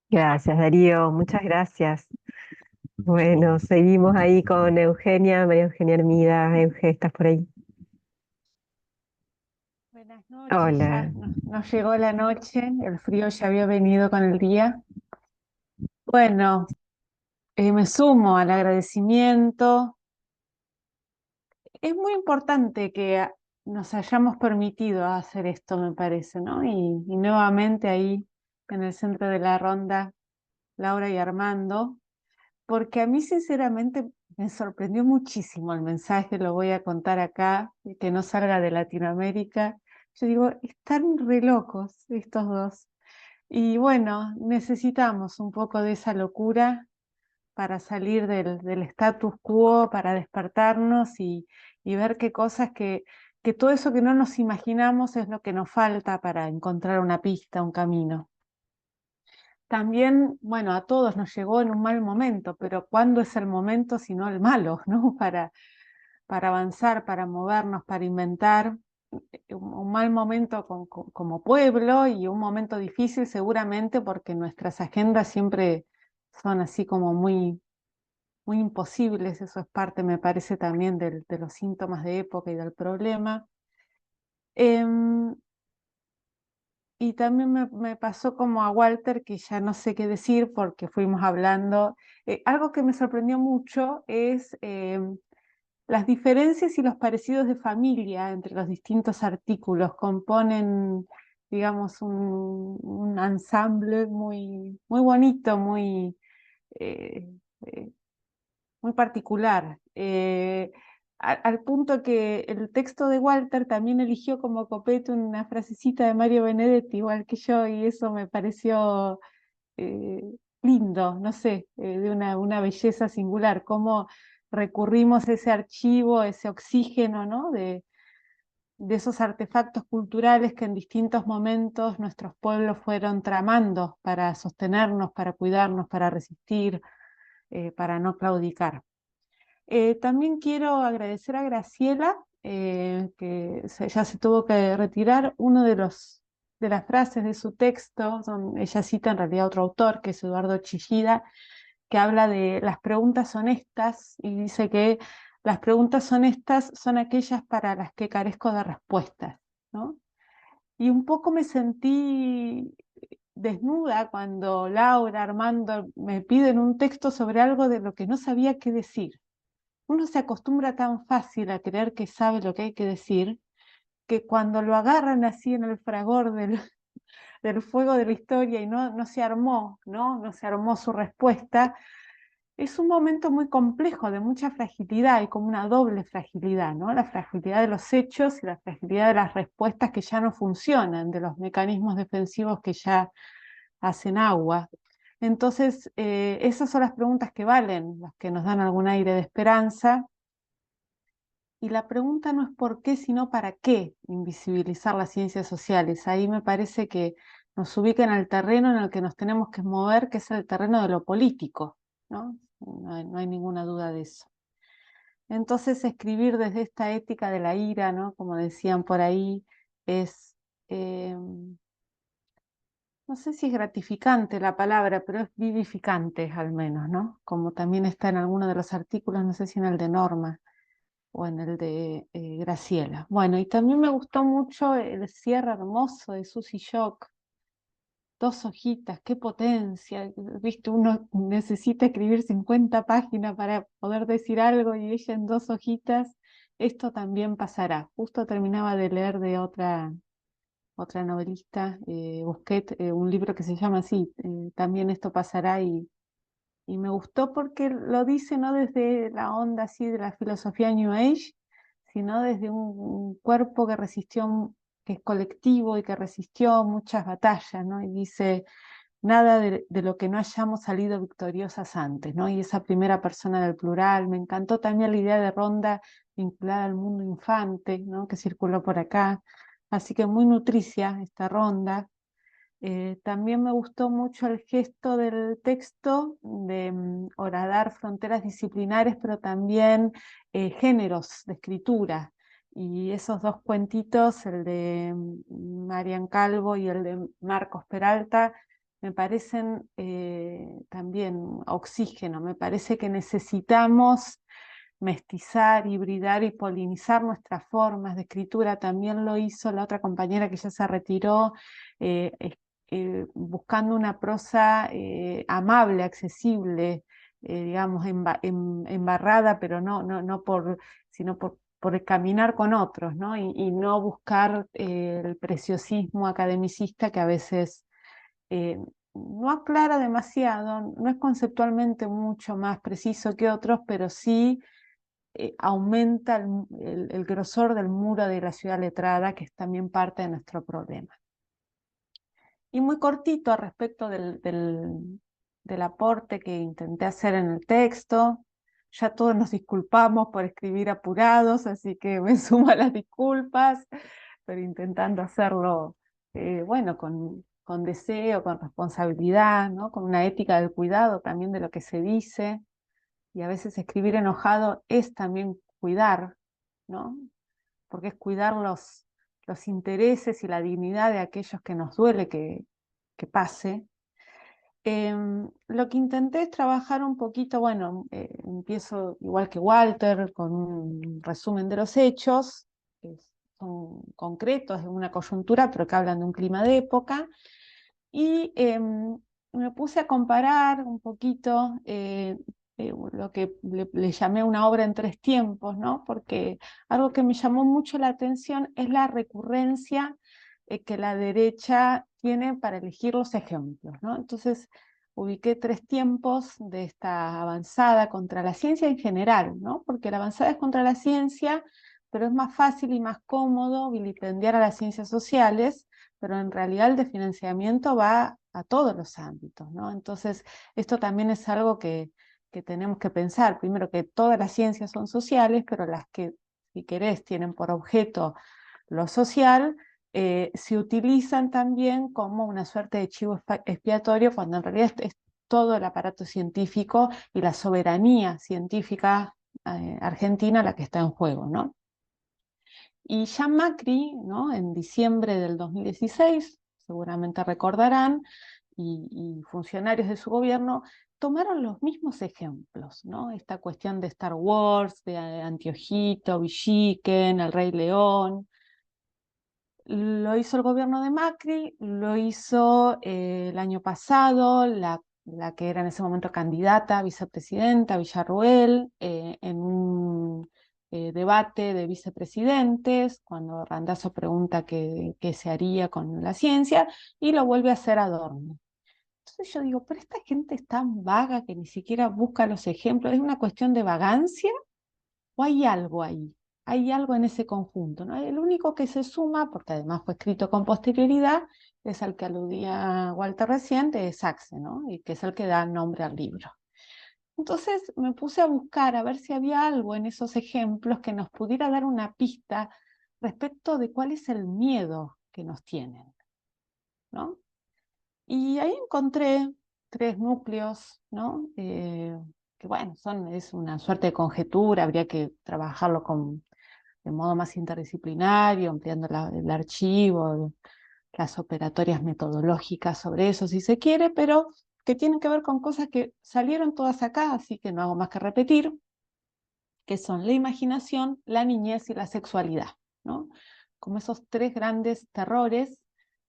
Speaker 1: Gracias, Darío, muchas gracias. Bueno, seguimos ahí con Eugenia, María Eugenia Hermida. Euge, ¿estás por ahí?
Speaker 10: Buenas noches, ya
Speaker 1: Hola.
Speaker 10: nos llegó la noche, el frío ya había venido con el día. Bueno, me sumo al agradecimiento. Es muy importante que nos hayamos permitido hacer esto, me parece, ¿no? Y nuevamente ahí en el centro de la ronda, Laura y Armando, porque a mí sinceramente me sorprendió muchísimo el mensaje, lo voy a contar acá, que no salga de Latinoamérica. Yo digo, están re locos estos dos. Y bueno, necesitamos un poco de esa locura para salir del status quo, para despertarnos y ver qué cosas que todo eso que no nos imaginamos es lo que nos falta para encontrar una pista, un camino. También, bueno, a todos nos llegó en un mal momento, pero ¿cuándo es el momento sino el malo, ¿no? Para avanzar, para movernos, para inventar. Un mal momento como pueblo y un momento difícil seguramente porque nuestras agendas siempre son así como muy, muy imposibles. Eso es parte, me parece, también de los síntomas de época y del problema. Y también me pasó como a Walter, que ya no sé qué decir porque fuimos hablando. Algo que me sorprendió mucho es las diferencias y los parecidos de familia entre los distintos artículos. Componen, digamos, un ensamble muy, muy bonito, eh, eh, muy particular. Al punto que el texto de Walter también eligió como copete una frasecita de Mario Benedetti, igual que yo, y eso me pareció eh, lindo, no sé, de una belleza singular, cómo recurrimos a ese archivo, a ese oxígeno, ¿no? De esos artefactos culturales que en distintos momentos nuestros pueblos fueron tramando para sostenernos, para cuidarnos, para resistir, para no claudicar. También quiero agradecer a Graciela, que ya se tuvo que retirar, uno de los de las frases de su texto, ella cita en realidad a otro autor, que es Eduardo Chillida, que habla de las preguntas honestas y dice que las preguntas honestas son aquellas para las que carezco de respuestas, ¿no? Y un poco me sentí desnuda cuando Laura, Armando me piden un texto sobre algo de lo que no sabía qué decir. Uno se acostumbra tan fácil a creer que sabe lo que hay que decir, que cuando lo agarran así en el fragor del fuego de la historia y no se armó, no se armó su respuesta, es un momento muy complejo, de mucha fragilidad y como una doble fragilidad, ¿no? La fragilidad de los hechos y la fragilidad de las respuestas que ya no funcionan, de los mecanismos defensivos que ya hacen agua. Entonces, esas son las preguntas que valen, las que nos dan algún aire de esperanza. Y la pregunta no es por qué, sino para qué invisibilizar las ciencias sociales. Ahí me parece que nos ubica en el terreno en el que nos tenemos que mover, que es el terreno de lo político, ¿no? No hay ninguna duda de eso. Entonces, escribir desde esta ética de la ira, ¿no? Como decían por ahí, es, no sé si es gratificante la palabra, pero es vivificante al menos, ¿no? Como también está en alguno de los artículos, no sé si en el de Norma o en el de Graciela. Bueno, y también me gustó mucho el cierre hermoso de Susy Shock. 2 hojitas, qué potencia, viste, uno necesita escribir 50 páginas para poder decir algo y ella en 2 hojitas, esto también pasará. Justo terminaba de leer de otra novelista, Busquet, un libro que se llama así, También esto pasará, y me gustó porque lo dice no desde la onda así de la filosofía New Age, sino desde un cuerpo que resistió, que es colectivo y que resistió muchas batallas, ¿no? Y dice, nada de lo que no hayamos salido victoriosas antes, ¿no? Y esa primera persona del plural, me encantó también la idea de ronda vinculada al mundo infante, ¿no? Que circuló por acá, así que muy nutricia esta ronda. También me gustó mucho el gesto del texto de horadar fronteras disciplinares, pero también géneros de escritura. Y esos 2 cuentitos, el de Marian Calvo y el de Marcos Peralta, me parecen también oxígeno. Me parece que necesitamos mestizar, hibridar y polinizar nuestras formas de escritura. También lo hizo la otra compañera que ya se retiró, buscando una prosa amable, accesible, digamos, embarrada, pero no sino por caminar con otros, ¿no? Y no buscar el preciosismo academicista que a veces no aclara demasiado, no es conceptualmente mucho más preciso que otros, pero sí aumenta el grosor del muro de la ciudad letrada, que es también parte de nuestro problema. Y muy cortito respecto del aporte que intenté hacer en el texto. Ya todos nos disculpamos por escribir apurados, así que me sumo a las disculpas, pero intentando hacerlo, bueno, con deseo, con responsabilidad, ¿no? Con una ética del cuidado también de lo que se dice. Y a veces escribir enojado es también cuidar, ¿no? Porque es cuidar los intereses y la dignidad de aquellos que nos duele que pase. Lo que intenté es trabajar un poquito, bueno, empiezo igual que Walter, con un resumen de los hechos, que son concretos, de una coyuntura, pero que hablan de un clima de época, y me puse a comparar un poquito lo que le llamé una obra en 3 tiempos, ¿no? Porque algo que me llamó mucho la atención es la recurrencia que la derecha tiene para elegir los ejemplos, ¿no? Entonces ubiqué 3 tiempos de esta avanzada contra la ciencia en general, ¿no? Porque la avanzada es contra la ciencia, pero es más fácil y más cómodo vilipendiar a las ciencias sociales, pero en realidad el desfinanciamiento va a todos los ámbitos, ¿no? Entonces esto también es algo que tenemos que pensar. Primero, que todas las ciencias son sociales, pero las que, si querés, tienen por objeto lo social, se utilizan también como una suerte de chivo expiatorio, cuando en realidad es todo el aparato científico y la soberanía científica argentina la que está en juego, ¿no? Y ya Macri, ¿no? En diciembre del 2016, seguramente recordarán, y funcionarios de su gobierno, tomaron los mismos ejemplos, ¿no? Esta cuestión de Star Wars, de Antiojito, Villiquen, El Rey León. Lo hizo el gobierno de Macri, lo hizo el año pasado la que era en ese momento candidata a vicepresidenta, Villarruel, en un debate de vicepresidentes, cuando Randazzo pregunta qué se haría con la ciencia, y lo vuelve a hacer Adorno. Entonces yo digo, pero esta gente es tan vaga que ni siquiera busca los ejemplos, ¿es una cuestión de vagancia o hay algo ahí? Hay algo en ese conjunto, ¿no? El único que se suma, porque además fue escrito con posterioridad, es al que aludía Walter recién, de Saxe, ¿no? Y que es el que da nombre al libro. Entonces me puse a buscar a ver si había algo en esos ejemplos que nos pudiera dar una pista respecto de cuál es el miedo que nos tienen, ¿no? Y ahí encontré 3 núcleos, ¿no? Que bueno, es una suerte de conjetura, habría que trabajarlo de modo más interdisciplinario, ampliando el archivo, las operatorias metodológicas sobre eso, si se quiere, pero que tienen que ver con cosas que salieron todas acá, así que no hago más que repetir, que son la imaginación, la niñez y la sexualidad, ¿no? Como esos 3 grandes terrores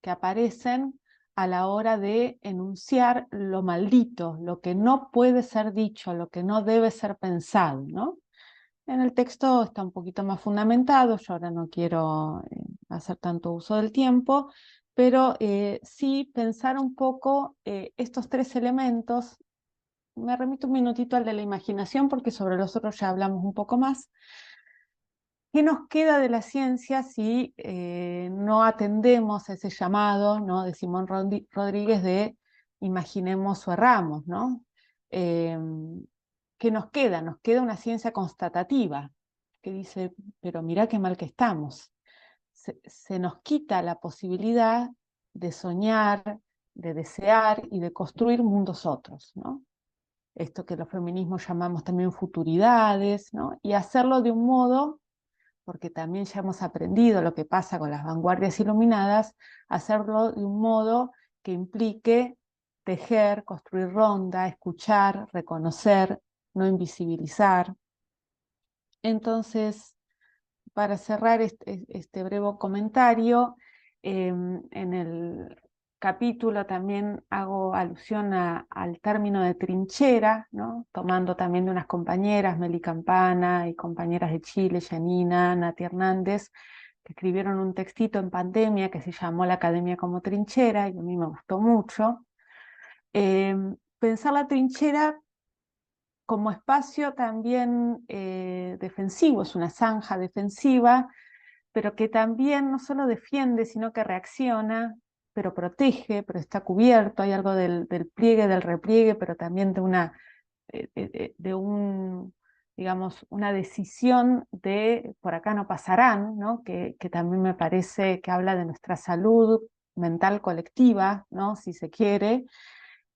Speaker 10: que aparecen a la hora de enunciar lo maldito, lo que no puede ser dicho, lo que no debe ser pensado, ¿no? En el texto está un poquito más fundamentado, yo ahora no quiero hacer tanto uso del tiempo, pero sí pensar un poco estos 3 elementos. Me remito un minutito al de la imaginación, porque sobre los otros ya hablamos un poco más. ¿Qué nos queda de la ciencia si no atendemos a ese llamado, ¿no?, de Simón Rodríguez de imaginemos o erramos, ¿no? ¿Qué nos queda? Nos queda una ciencia constatativa, que dice, pero mirá qué mal que estamos. Se nos quita la posibilidad de soñar, de desear y de construir mundos otros, ¿no? Esto que los feminismos llamamos también futuridades, ¿no? Y hacerlo de un modo, porque también ya hemos aprendido lo que pasa con las vanguardias iluminadas, hacerlo de un modo que implique tejer, construir ronda, escuchar, reconocer, no invisibilizar. Entonces, para cerrar este breve comentario, en el capítulo también hago alusión al término de trinchera, ¿no? Tomando también de unas compañeras, Meli Campana y compañeras de Chile, Janina, Nati Hernández, que escribieron un textito en pandemia que se llamó La Academia como Trinchera, y a mí me gustó mucho. Pensar la trinchera como espacio también defensivo, es una zanja defensiva, pero que también no solo defiende, sino que reacciona, pero protege, pero está cubierto, hay algo del pliegue, del repliegue, pero también digamos, una decisión de por acá no pasarán, ¿no? Que también me parece que habla de nuestra salud mental colectiva, ¿no?, si se quiere.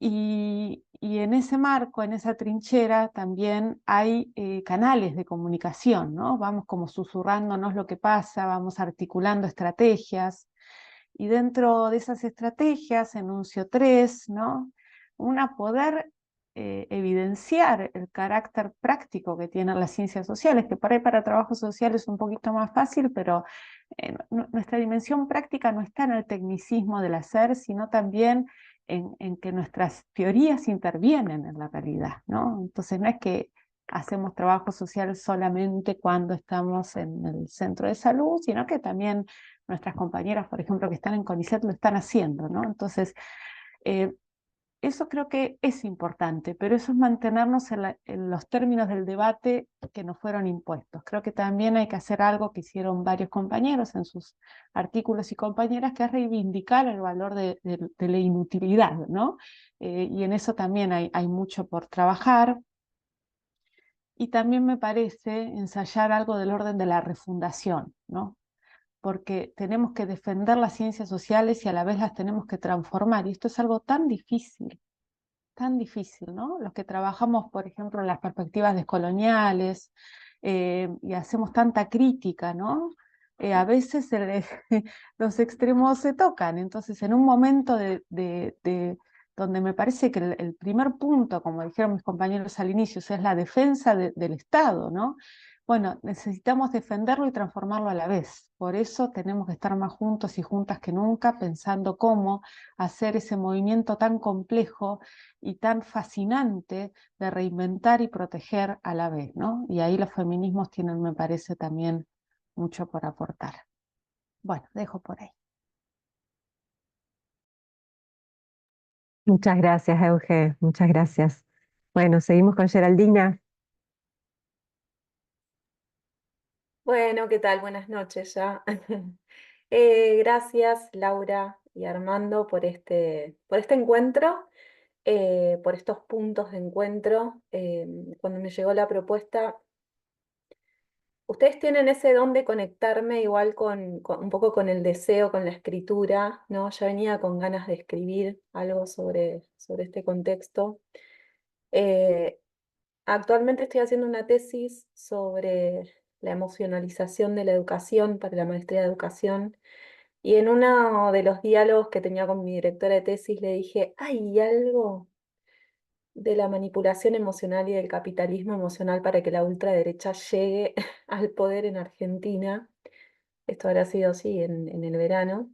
Speaker 10: Y en ese marco, en esa trinchera, también hay canales de comunicación, ¿no? Vamos como susurrándonos lo que pasa, vamos articulando estrategias, y dentro de esas estrategias, enuncio 3, ¿no? Una, poder evidenciar el carácter práctico que tienen las ciencias sociales, que por ahí para trabajo social es un poquito más fácil, pero nuestra dimensión práctica no está en el tecnicismo del hacer, sino también en que nuestras teorías intervienen en la realidad, ¿no? Entonces no es que hacemos trabajo social solamente cuando estamos en el centro de salud, sino que también nuestras compañeras, por ejemplo, que están en CONICET, lo están haciendo, ¿no? Entonces, eso creo que es importante, pero eso es mantenernos en los términos del debate que nos fueron impuestos. Creo que también hay que hacer algo que hicieron varios compañeros en sus artículos y compañeras, que es reivindicar el valor de la inutilidad, ¿no? Y en eso también hay mucho por trabajar. Y también me parece ensayar algo del orden de la refundación, ¿no? Porque tenemos que defender las ciencias sociales y a la vez las tenemos que transformar, y esto es algo tan difícil, ¿no? Los que trabajamos, por ejemplo, en las perspectivas descoloniales y hacemos tanta crítica, ¿no?, a veces los extremos se tocan. Entonces, en un momento donde me parece que el primer punto, como dijeron mis compañeros al inicio, es la defensa del Estado, ¿no? Bueno, necesitamos defenderlo y transformarlo a la vez. Por eso tenemos que estar más juntos y juntas que nunca, pensando cómo hacer ese movimiento tan complejo y tan fascinante de reinventar y proteger a la vez, ¿no? Y ahí los feminismos tienen, me parece, también mucho por aportar. Bueno, dejo por ahí.
Speaker 1: Muchas gracias, Euge, muchas gracias. Bueno, seguimos con Geraldina.
Speaker 11: Bueno, ¿qué tal? Buenas noches ya. Gracias, Laura y Armando, por este encuentro, por estos puntos de encuentro. Cuando me llegó la propuesta, ustedes tienen ese don de conectarme igual un poco con el deseo, con la escritura, ¿no? Ya venía con ganas de escribir algo sobre este contexto. Eh, Actualmente estoy haciendo una tesis sobre la emocionalización de la educación para la maestría de educación y en uno de los diálogos que tenía con mi directora de tesis le dije, hay algo de la manipulación emocional y del capitalismo emocional para que la ultraderecha llegue al poder en Argentina. Esto habrá sido así en el verano.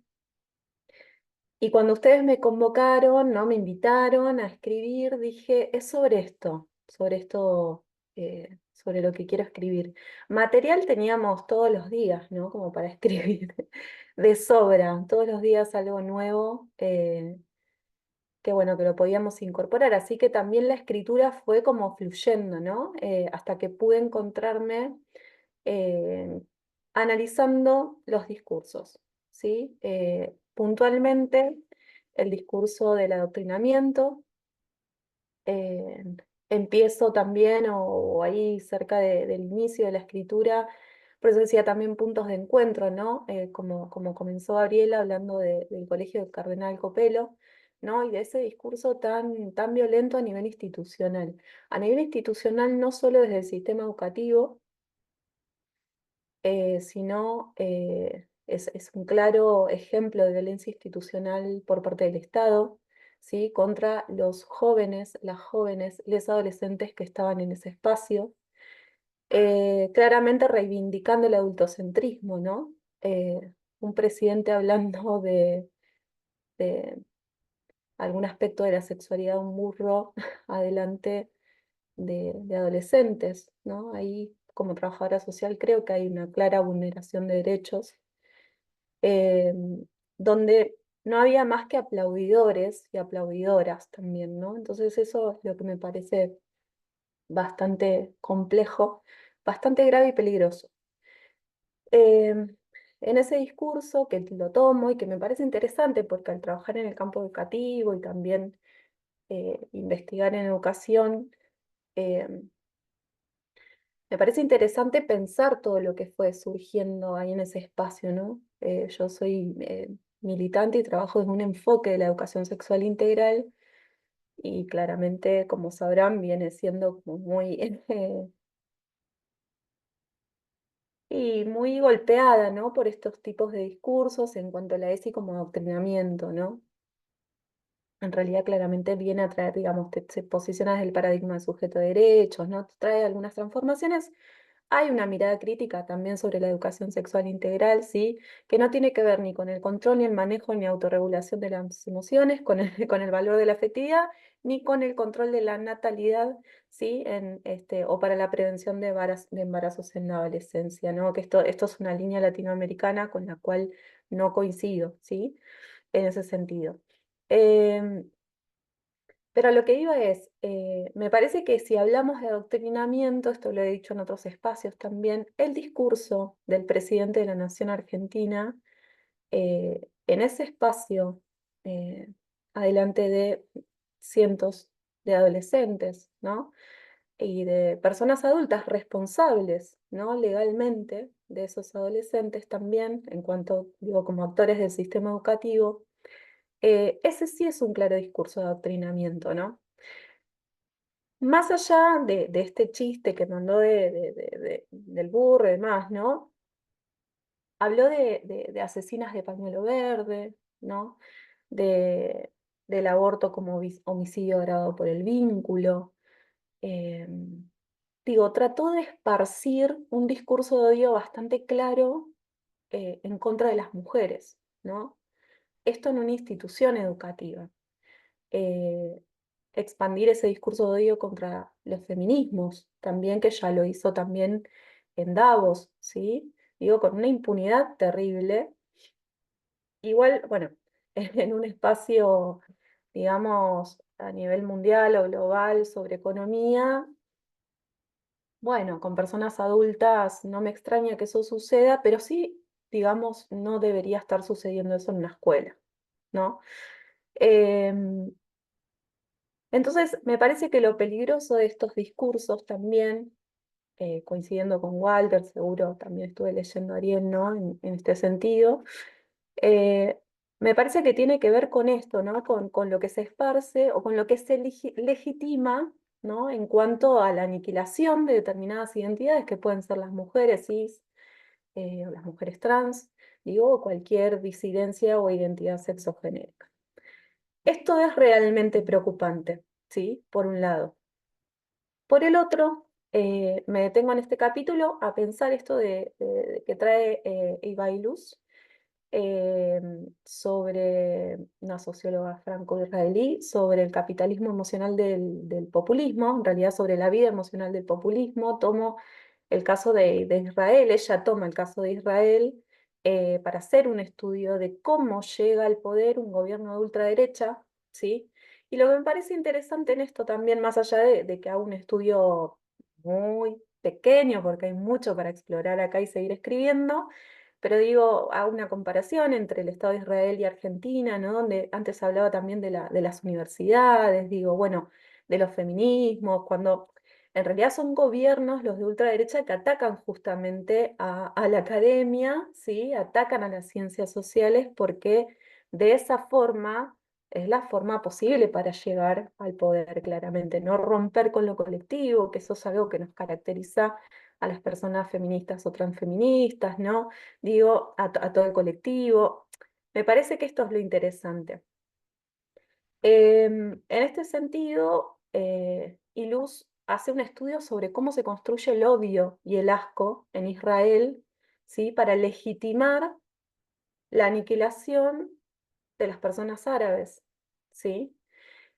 Speaker 11: Y cuando ustedes me convocaron, ¿no? Me invitaron a escribir, dije, es sobre esto, sobre lo que quiero escribir. Material teníamos todos los días, ¿no? Como para escribir, de sobra, todos los días algo nuevo, que bueno, que lo podíamos incorporar. Así que también la escritura fue como fluyendo, ¿no? Hasta que pude encontrarme eh, analizando los discursos, ¿sí? Puntualmente, el discurso del adoctrinamiento. eh, Empiezo también, o ahí cerca del inicio de la escritura, por eso decía también puntos de encuentro, ¿no? Como comenzó Gabriela hablando del Colegio del Cardenal Copelo, ¿no? Y de ese discurso tan violento a nivel institucional. A nivel institucional, no solo desde el sistema educativo, sino es un claro ejemplo de violencia institucional por parte del Estado, ¿sí? Contra los jóvenes, las jóvenes, les adolescentes que estaban en ese espacio, claramente reivindicando el adultocentrismo, ¿no? Un presidente hablando de algún aspecto de la sexualidad, un burro adelante de adolescentes, ¿no? Ahí, como trabajadora social, creo que hay una clara vulneración de derechos, eh, donde no había más que aplaudidores y aplaudidoras también, ¿no? Entonces eso es lo que me parece bastante complejo, bastante grave y peligroso. En ese discurso que lo tomo y que me parece interesante porque al trabajar en el campo educativo y también investigar en educación, eh, me parece interesante pensar todo lo que fue surgiendo ahí en ese espacio, ¿no? Yo soy militante y trabajo desde un enfoque de la educación sexual integral y claramente, como sabrán, viene siendo como muy, y muy golpeada, ¿no? Por estos tipos de discursos en cuanto a la ESI como adoctrinamiento, ¿no? En realidad claramente viene a traer, digamos, se posiciona desde el paradigma de sujeto de derechos, ¿no? Trae algunas transformaciones. Hay una mirada crítica también sobre la educación sexual integral, ¿sí? Que no tiene que ver ni con el control, ni el manejo, ni autorregulación de las emociones, con con el valor de la afectividad, ni con el control de la natalidad, ¿sí? O para la prevención de embarazos en la adolescencia, ¿no? Que esto es una línea latinoamericana con la cual no coincido, ¿sí? En ese sentido. Em, pero a lo que iba es, me parece que si hablamos de adoctrinamiento, esto lo he dicho en otros espacios también, el discurso del presidente de la Nación Argentina, en ese espacio, eh, adelante de cientos de adolescentes, ¿no? Y de personas adultas responsables, ¿no? Legalmente de esos adolescentes también, en cuanto, digo, como actores del sistema educativo, ese sí es un claro discurso de adoctrinamiento, ¿no? Más allá de este chiste que mandó del burro y demás, ¿no? habló de asesinas de pañuelo verde, ¿no? De, del aborto como homicidio agravado por el vínculo. Digo, trató de esparcir un discurso de odio bastante claro en contra de las mujeres, ¿no? Esto en una institución educativa. eh, Expandir ese discurso de odio contra los feminismos, también que ya lo hizo también en Davos, ¿sí? Digo, con una impunidad terrible. Igual, bueno, en un espacio, digamos, a nivel mundial o global sobre economía, bueno, con personas adultas no me extraña que eso suceda, pero sí, digamos, no debería estar sucediendo eso en una escuela, ¿no? Em, Entonces, me parece que lo peligroso de estos discursos también, coincidiendo con Walter, seguro también estuve leyendo a Ariel, ¿no? En este sentido, eh, me parece que tiene que ver con esto, ¿no? Con lo que se esparce o con lo que se legitima, ¿no? En cuanto a la aniquilación de determinadas identidades que pueden ser las mujeres cis, o las mujeres trans, digo, o cualquier disidencia o identidad sexogenérica. Esto es realmente preocupante, ¿sí? Por un lado. Por el otro, me detengo en este capítulo a pensar esto que trae Ibailuz sobre una socióloga franco-israelí, sobre el capitalismo emocional del populismo, en realidad sobre la vida emocional del populismo. Tomo el caso de Israel, ella toma el caso de Israel para hacer un estudio de cómo llega al poder un gobierno de ultraderecha, ¿sí? Y lo que me parece interesante en esto también, más allá de que haga un estudio muy pequeño, porque hay mucho para explorar acá y seguir escribiendo, pero digo, hago una comparación entre el Estado de Israel y Argentina, ¿no? Donde antes hablaba también de las universidades, digo, bueno, de los feminismos, cuando en realidad son gobiernos, los de ultraderecha, que atacan justamente a la academia, ¿sí? Atacan a las ciencias sociales porque de esa forma es la forma posible para llegar al poder, claramente. No romper con lo colectivo, que eso es algo que nos caracteriza a las personas feministas o transfeministas, ¿no? Digo, a todo el colectivo. Me parece que esto es lo interesante. En este sentido, Iluz hace un estudio sobre cómo se construye el odio y el asco en Israel, ¿sí? Para legitimar la aniquilación de las personas árabes, ¿sí?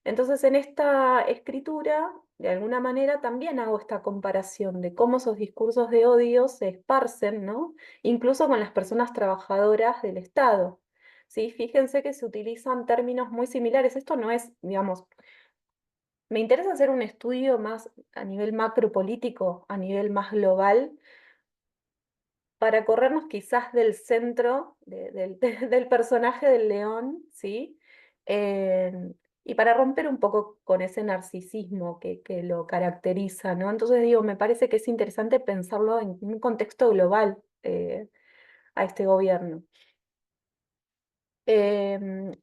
Speaker 11: Entonces, en esta escritura, de alguna manera, también hago esta comparación de cómo esos discursos de odio se esparcen, ¿no? Incluso con las personas trabajadoras del Estado. ¿Sí? Fíjense que se utilizan términos muy similares. Esto no es, digamos, me interesa hacer un estudio más a nivel macropolítico, a nivel más global, para corrernos quizás del centro del personaje del león, ¿sí? Y para romper un poco con ese narcisismo que lo caracteriza, ¿no? Entonces digo, me parece que es interesante pensarlo en un contexto global a este gobierno.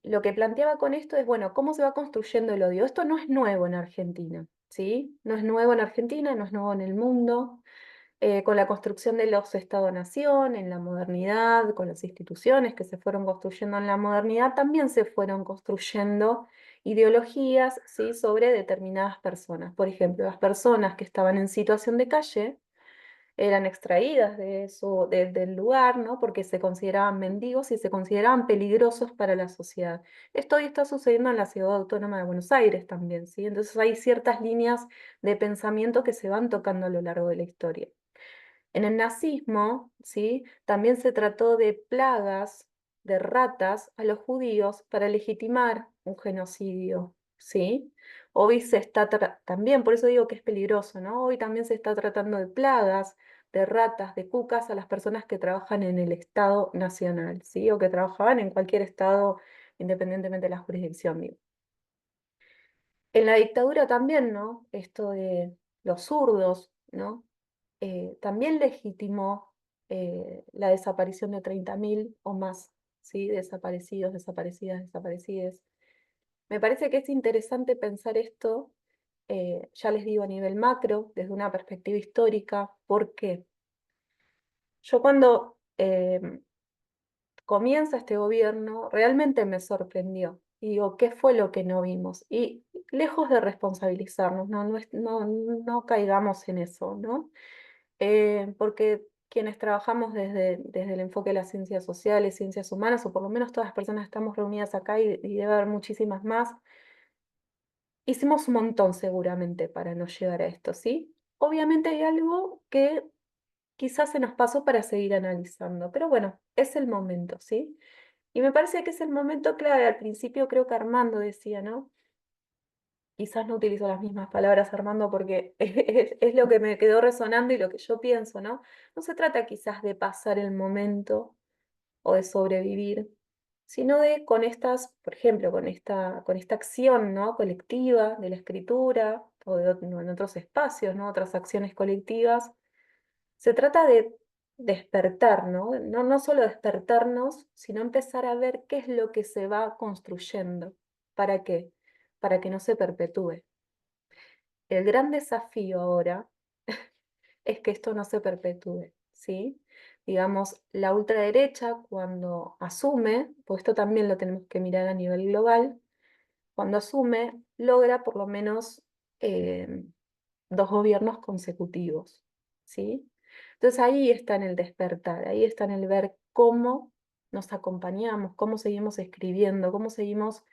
Speaker 11: Lo que planteaba con esto es, bueno, ¿cómo se va construyendo el odio? Esto no es nuevo en Argentina, ¿sí? No es nuevo en Argentina, no es nuevo en el mundo. Con la construcción de los Estado-nación, en la modernidad, con las instituciones que se fueron construyendo en la modernidad, también se fueron construyendo ideologías, ¿sí? Sobre determinadas personas. Por ejemplo, las personas que estaban en situación de calle eran extraídas del lugar, ¿no? Porque se consideraban mendigos y se consideraban peligrosos para la sociedad. Esto hoy está sucediendo en la Ciudad Autónoma de Buenos Aires también, ¿sí? Entonces hay ciertas líneas de pensamiento que se van tocando a lo largo de la historia. En el nazismo, ¿sí? También se trató de plagas de ratas a los judíos para legitimar un genocidio, ¿sí? Hoy se está también, por eso digo que es peligroso, ¿no? Hoy también se está tratando de plagas, de ratas, de cucas a las personas que trabajan en el Estado Nacional, ¿sí? O que trabajaban en cualquier estado, independientemente de la jurisdicción, digo. En la dictadura también, ¿no? Esto de los zurdos, ¿no? También legitimó la desaparición de 30.000 o más, ¿sí? Desaparecidos, desaparecidas, desaparecidas. Me parece que es interesante pensar esto, ya les digo, a nivel macro, desde una perspectiva histórica. ¿Por qué? Yo cuando comienza este gobierno, realmente me sorprendió. Y digo, ¿qué fue lo que no vimos? Y lejos de responsabilizarnos, no caigamos en eso, ¿no? Porque quienes trabajamos desde el enfoque de las ciencias sociales, ciencias humanas, o por lo menos todas las personas que estamos reunidas acá, y debe haber muchísimas más, hicimos un montón seguramente para no llegar a esto, ¿sí? Obviamente hay algo que quizás se nos pasó para seguir analizando, pero bueno, es el momento, ¿sí? Y me parece que es el momento clave. Al principio creo que Armando decía, ¿no? Quizás no utilizo las mismas palabras, Armando, porque es lo que me quedó resonando y lo que yo pienso, ¿no? No se trata quizás de pasar el momento o de sobrevivir, sino de con estas, por ejemplo, con esta acción, ¿no? Colectiva de la escritura o en otros espacios, ¿no? Otras acciones colectivas. Se trata de despertar, ¿no? No solo despertarnos, sino empezar a ver qué es lo que se va construyendo. ¿Para qué? Para que no se perpetúe. El gran desafío ahora es que esto no se perpetúe, ¿sí? Digamos, la ultraderecha cuando asume, pues esto también lo tenemos que mirar a nivel global, cuando asume, logra por lo menos eh, 2 gobiernos consecutivos, ¿sí? Entonces ahí está en el despertar, ahí está en el ver cómo nos acompañamos, cómo seguimos escribiendo, cómo seguimos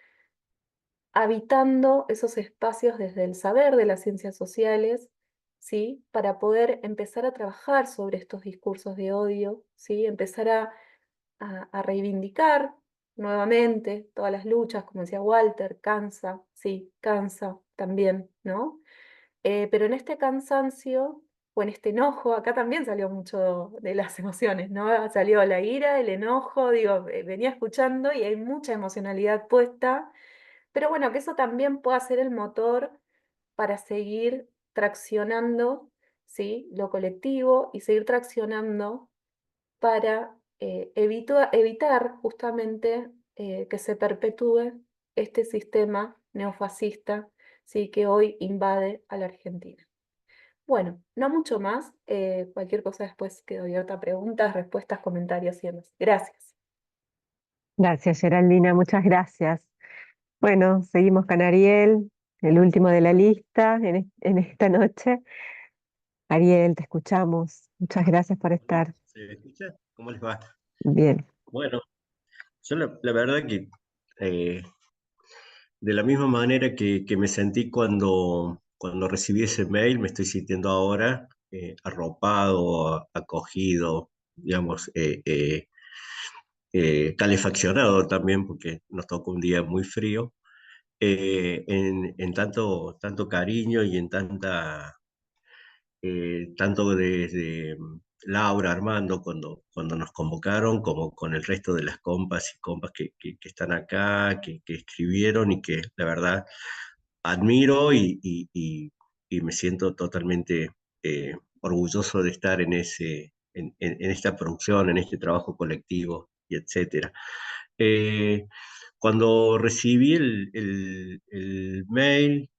Speaker 11: habitando esos espacios desde el saber de las ciencias sociales, ¿sí? Para poder empezar a trabajar sobre estos discursos de odio, ¿sí? Empezar a reivindicar nuevamente todas las luchas, como decía Walter, cansa, sí, cansa también, ¿no? Pero en este cansancio o en este enojo, acá también salió mucho de las emociones, ¿no? Salió la ira, el enojo, digo, venía escuchando y hay mucha emocionalidad puesta, pero bueno, que eso también pueda ser el motor para seguir traccionando, ¿sí? Lo colectivo y seguir traccionando para evitar justamente que se perpetúe este sistema neofascista, ¿sí? Que hoy invade a la Argentina. Bueno, no mucho más. Cualquier cosa después quedo abierta a preguntas, respuestas, comentarios y demás. Gracias.
Speaker 1: Gracias, Geraldina, muchas gracias. Bueno, seguimos con Ariel, el último de la lista en esta noche. Ariel, te escuchamos. Muchas gracias por estar.
Speaker 12: ¿Se me escucha? ¿Cómo les va?
Speaker 1: Bien.
Speaker 12: Bueno, yo la verdad que eh, de la misma manera que me sentí cuando recibí ese mail, me estoy sintiendo ahora arropado, acogido, digamos, calefaccionado también, porque nos tocó un día muy frío, en tanto cariño y en tanto desde Laura, Armando, cuando nos convocaron, como con el resto de las compas y compas que están acá, que escribieron y que la verdad admiro y me siento totalmente orgulloso de estar en esta producción, en este trabajo colectivo y etcétera. Eh, Cuando recibí el mail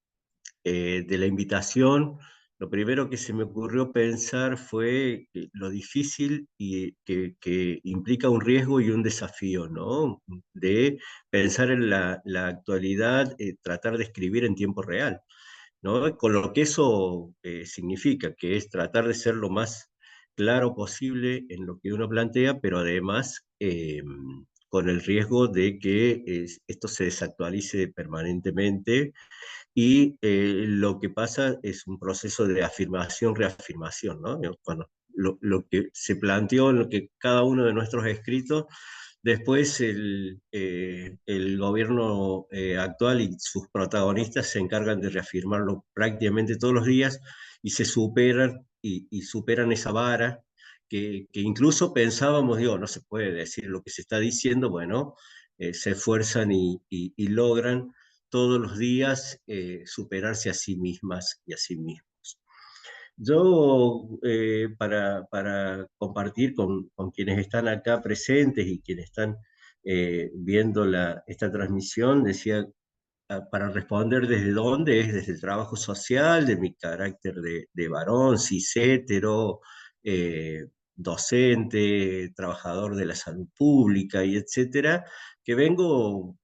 Speaker 12: de la invitación, lo primero que se me ocurrió pensar fue lo difícil y que implica un riesgo y un desafío, ¿no? De pensar en la actualidad, tratar de escribir en tiempo real, ¿no? Con lo que eso significa, que es tratar de ser lo más claro posible en lo que uno plantea, pero además con el riesgo de que esto se desactualice permanentemente y lo que pasa es un proceso de afirmación, reafirmación, ¿no? Cuando lo que se planteó en lo que cada uno de nuestros escritos, después el gobierno actual y sus protagonistas se encargan de reafirmarlo prácticamente todos los días y se superan y superan esa vara que incluso pensábamos, digo, no se puede decir lo que se está diciendo, bueno, se esfuerzan y logran todos los días superarse a sí mismas y a sí mismos. Yo, para compartir con quienes están acá presentes y quienes están viendo esta transmisión, decía, para responder desde dónde, es desde el trabajo social, de mi carácter de varón, cis, hetero, docente, trabajador de la salud pública y etcétera, que vengo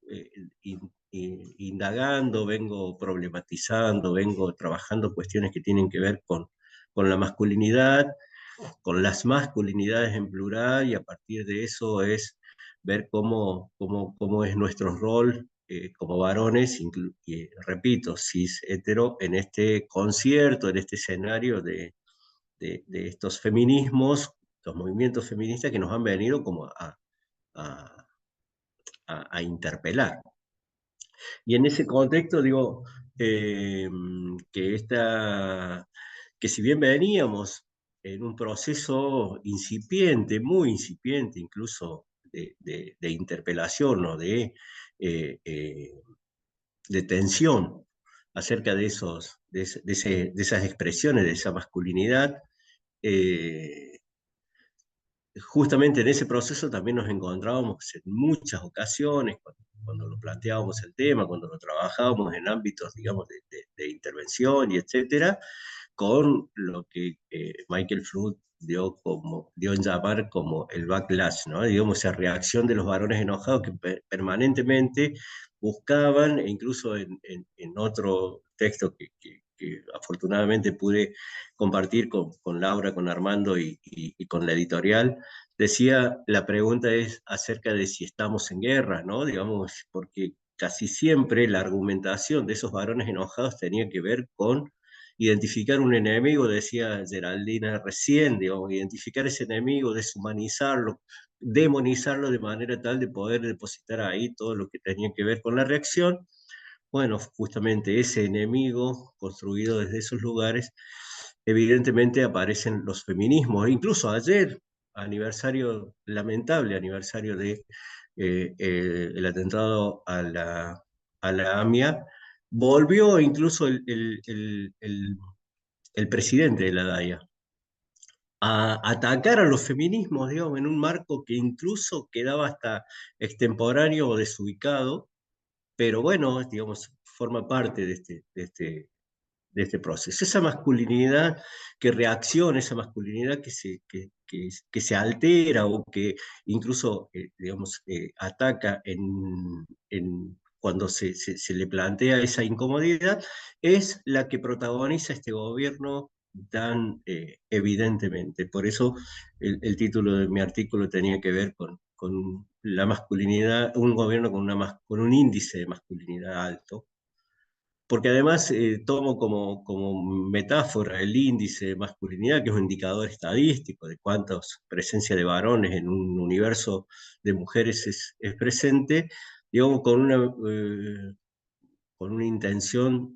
Speaker 12: indagando, vengo problematizando, vengo trabajando cuestiones que tienen que ver con la masculinidad, con las masculinidades en plural, y a partir de eso es ver cómo es nuestro rol como varones, y repito, cis hetero, en este concierto, en este escenario de estos feminismos, los movimientos feministas que nos han venido como a, a interpelar. Y en ese contexto digo que si bien veníamos en un proceso incipiente, muy incipiente incluso de interpelación o de tensión acerca de esas expresiones, de esa masculinidad, justamente en ese proceso también nos encontrábamos en muchas ocasiones, cuando lo planteábamos el tema, cuando lo trabajábamos en ámbitos, digamos, de intervención y etcétera, con lo que Michael Fruit dio en llamar como el backlash, ¿no? Digamos, esa reacción de los varones enojados que permanentemente buscaban, e incluso en otro texto que afortunadamente pude compartir con Laura, con Armando y con la editorial, decía, la pregunta es acerca de si estamos en guerra, ¿no? Digamos, porque casi siempre la argumentación de esos varones enojados tenía que ver con identificar un enemigo, decía Geraldina recién, digamos, identificar ese enemigo, deshumanizarlo, demonizarlo de manera tal de poder depositar ahí todo lo que tenía que ver con la reacción. Bueno, justamente ese enemigo construido desde esos lugares, evidentemente aparecen los feminismos. Incluso ayer, lamentable aniversario de el atentado a la AMIA, volvió incluso el presidente de la DAIA a atacar a los feminismos, digamos, en un marco que incluso quedaba hasta extemporáneo o desubicado, pero bueno, digamos, forma parte de este proceso. Esa masculinidad que reacciona, esa masculinidad que se altera o que incluso, digamos, ataca cuando se le plantea esa incomodidad, es la que protagoniza este gobierno tan evidentemente. Por eso el título de mi artículo tenía que ver con la masculinidad, un gobierno con un índice de masculinidad alto, porque además tomo como metáfora el índice de masculinidad, que es un indicador estadístico de cuántas presencia de varones en un universo de mujeres es presente, digamos, con una intención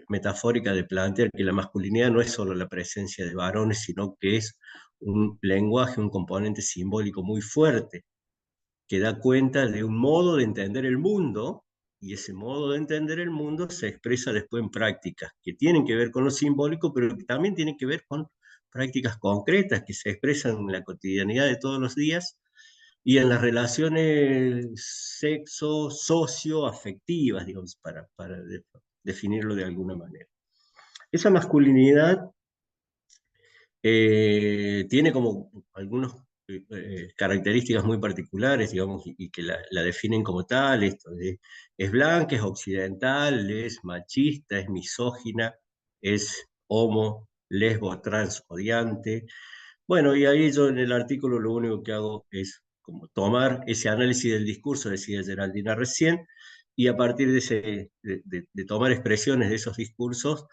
Speaker 12: metafórica de plantear que la masculinidad no es solo la presencia de varones, sino que es un lenguaje, un componente simbólico muy fuerte, que da cuenta de un modo de entender el mundo, y ese modo de entender el mundo se expresa después en prácticas que tienen que ver con lo simbólico, pero que también tienen que ver con prácticas concretas que se expresan en la cotidianidad de todos los días y en las relaciones socio-afectivas, digamos, para definirlo de alguna manera. Esa masculinidad tiene como algunas características muy particulares, digamos, y que la definen como tal. Esto es blanca, es occidental, es machista, es misógina, es homo, lesbo, trans, odiante. Bueno, y ahí yo en el artículo lo único que hago es como tomar ese análisis del discurso, decía Geraldina recién, y a partir de tomar expresiones de esos discursos,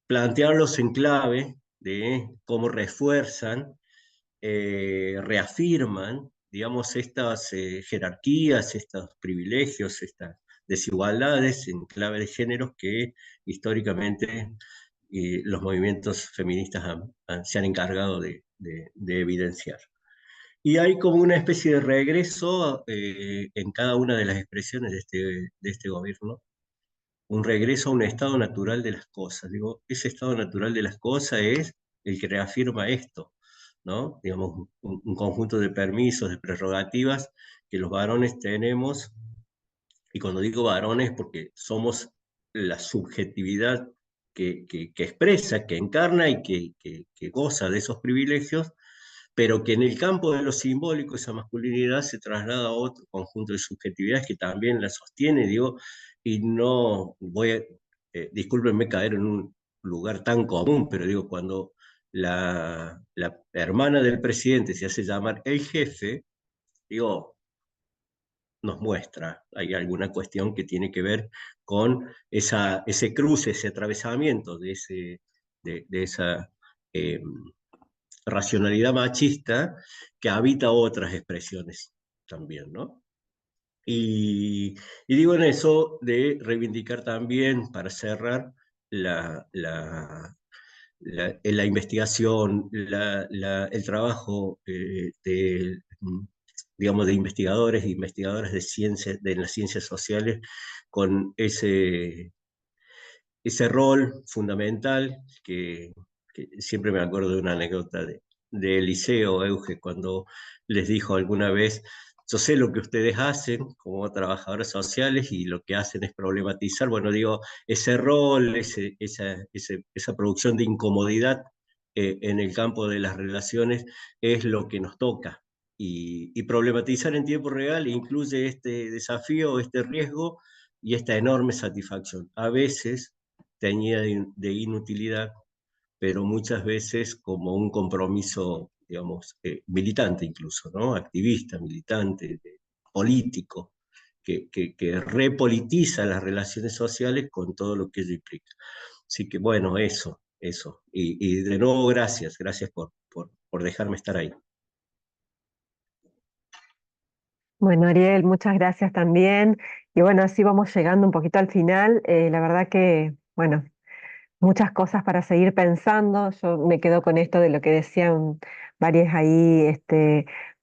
Speaker 12: plantearlos en clave de cómo refuerzan, reafirman, digamos, estas jerarquías, estos privilegios, estas desigualdades en clave de géneros que históricamente los movimientos feministas se han encargado de evidenciar. Y hay como una especie de regreso en cada una de las expresiones de este gobierno, un regreso a un estado natural de las cosas. Digo, ese estado natural de las cosas es el que reafirma esto, ¿no? Digamos, un conjunto de permisos, de prerrogativas que los varones tenemos, y cuando digo varones porque somos la subjetividad que expresa, que encarna y que goza de esos privilegios, pero que en el campo de lo simbólico esa masculinidad se traslada a otro conjunto de subjetividades que también la sostiene, digo, y no voy a, discúlpenme caer en un lugar tan común, pero digo, cuando la hermana del presidente se hace llamar el jefe, digo, nos muestra, hay alguna cuestión que tiene que ver con ese cruce, ese atravesamiento de esa racionalidad machista que habita otras expresiones también, ¿no? Y digo en eso de reivindicar también, para cerrar, la investigación, el trabajo digamos, de investigadores e investigadoras de ciencias, de las ciencias sociales, con ese rol fundamental que siempre me acuerdo de una anécdota de Eliseo Euge, cuando les dijo alguna vez: yo sé lo que ustedes hacen como trabajadoras sociales y lo que hacen es problematizar. Bueno, digo, ese rol, esa producción de incomodidad en el campo de las relaciones es lo que nos toca. Y problematizar en tiempo real incluye este desafío, este riesgo y esta enorme satisfacción. A veces teñida de inutilidad, pero muchas veces como un compromiso, digamos, militante incluso, ¿no? Activista, militante, político, que repolitiza las relaciones sociales con todo lo que ello implica. Así que bueno, eso. Y de nuevo, gracias por dejarme estar ahí.
Speaker 1: Bueno, Ariel, muchas gracias también. Y bueno, así vamos llegando un poquito al final. La verdad que, bueno, muchas cosas para seguir pensando. Yo me quedo con esto de lo que decían varias ahí,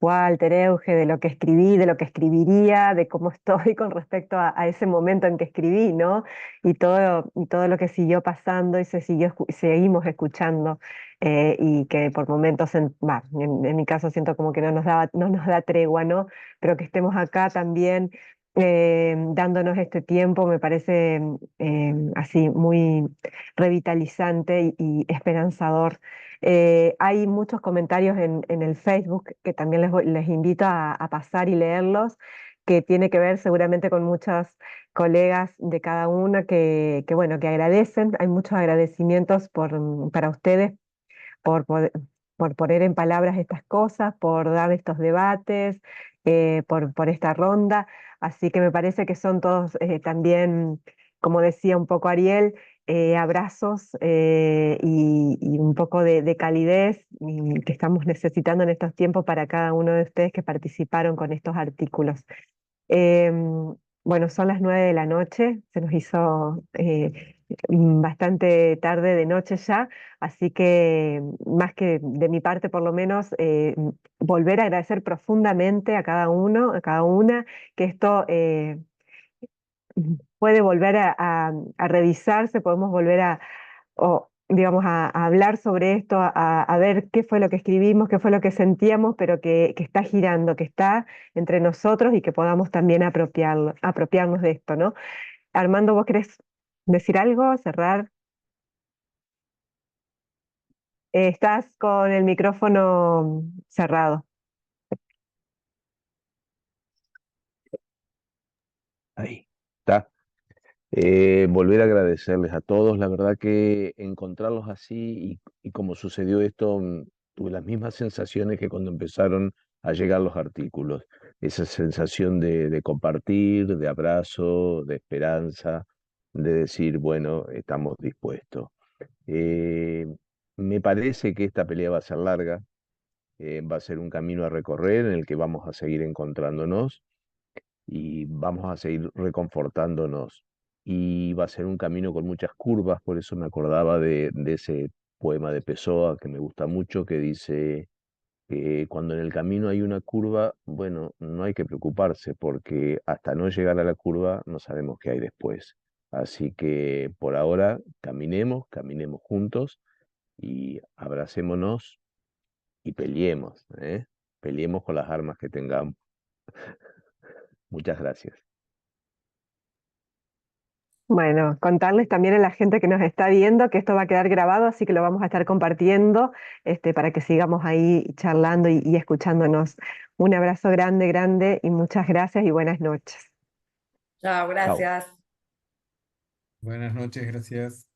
Speaker 1: Walter, Euge, de lo que escribí, de lo que escribiría, de cómo estoy con respecto a ese momento en que escribí, ¿no? Y todo lo que siguió pasando y seguimos escuchando, y que por momentos, en mi caso siento como que no nos da tregua, ¿no? Pero que estemos acá también dándonos este tiempo me parece así muy revitalizante y esperanzador. Hay muchos comentarios en el Facebook que también les invito a pasar y leerlos, que tiene que ver seguramente con muchos colegas de cada uno bueno, que agradecen. Hay muchos agradecimientos para ustedes por por poner en palabras estas cosas, por dar estos debates, por esta ronda. Así que me parece que son todos también, como decía un poco Ariel, abrazos y un poco de calidez que estamos necesitando en estos tiempos para cada uno de ustedes que participaron con estos artículos. Bueno, son las 9 de la noche, se nos hizo bastante tarde de noche ya, así que más que de mi parte por lo menos, volver a agradecer profundamente a cada uno, a cada una, que esto puede volver a revisarse, podemos volver o, digamos, a hablar sobre esto, a ver qué fue lo que escribimos, qué fue lo que sentíamos, pero que está girando, que está entre nosotros y que podamos también apropiarnos de esto, ¿no? Armando, ¿vos querés decir algo? ¿Cerrar? Estás con el micrófono cerrado.
Speaker 2: Ahí está. Volver a agradecerles a todos. La verdad que encontrarlos así y como sucedió esto, tuve las mismas sensaciones que cuando empezaron a llegar los artículos. Esa sensación de compartir, de abrazo, de esperanza, de decir, bueno, estamos dispuestos. Eh, Me parece que esta pelea va a ser larga, va a ser un camino a recorrer en el que vamos a seguir encontrándonos y vamos a seguir reconfortándonos. Y va a ser un camino con muchas curvas, por eso me acordaba de ese poema de Pessoa que me gusta mucho, que dice que cuando en el camino hay una curva, bueno, no hay que preocuparse porque hasta no llegar a la curva no sabemos qué hay después. Así que por ahora caminemos juntos y abracémonos y peleemos, ¿eh? Peleemos con las armas que tengamos. Muchas gracias.
Speaker 1: Bueno, contarles también a la gente que nos está viendo que esto va a quedar grabado, así que lo vamos a estar compartiendo, para que sigamos ahí charlando y escuchándonos. Un abrazo grande, grande y muchas gracias y buenas noches.
Speaker 3: Chao,
Speaker 2: Chau.
Speaker 3: gracias.
Speaker 8: Buenas noches, gracias.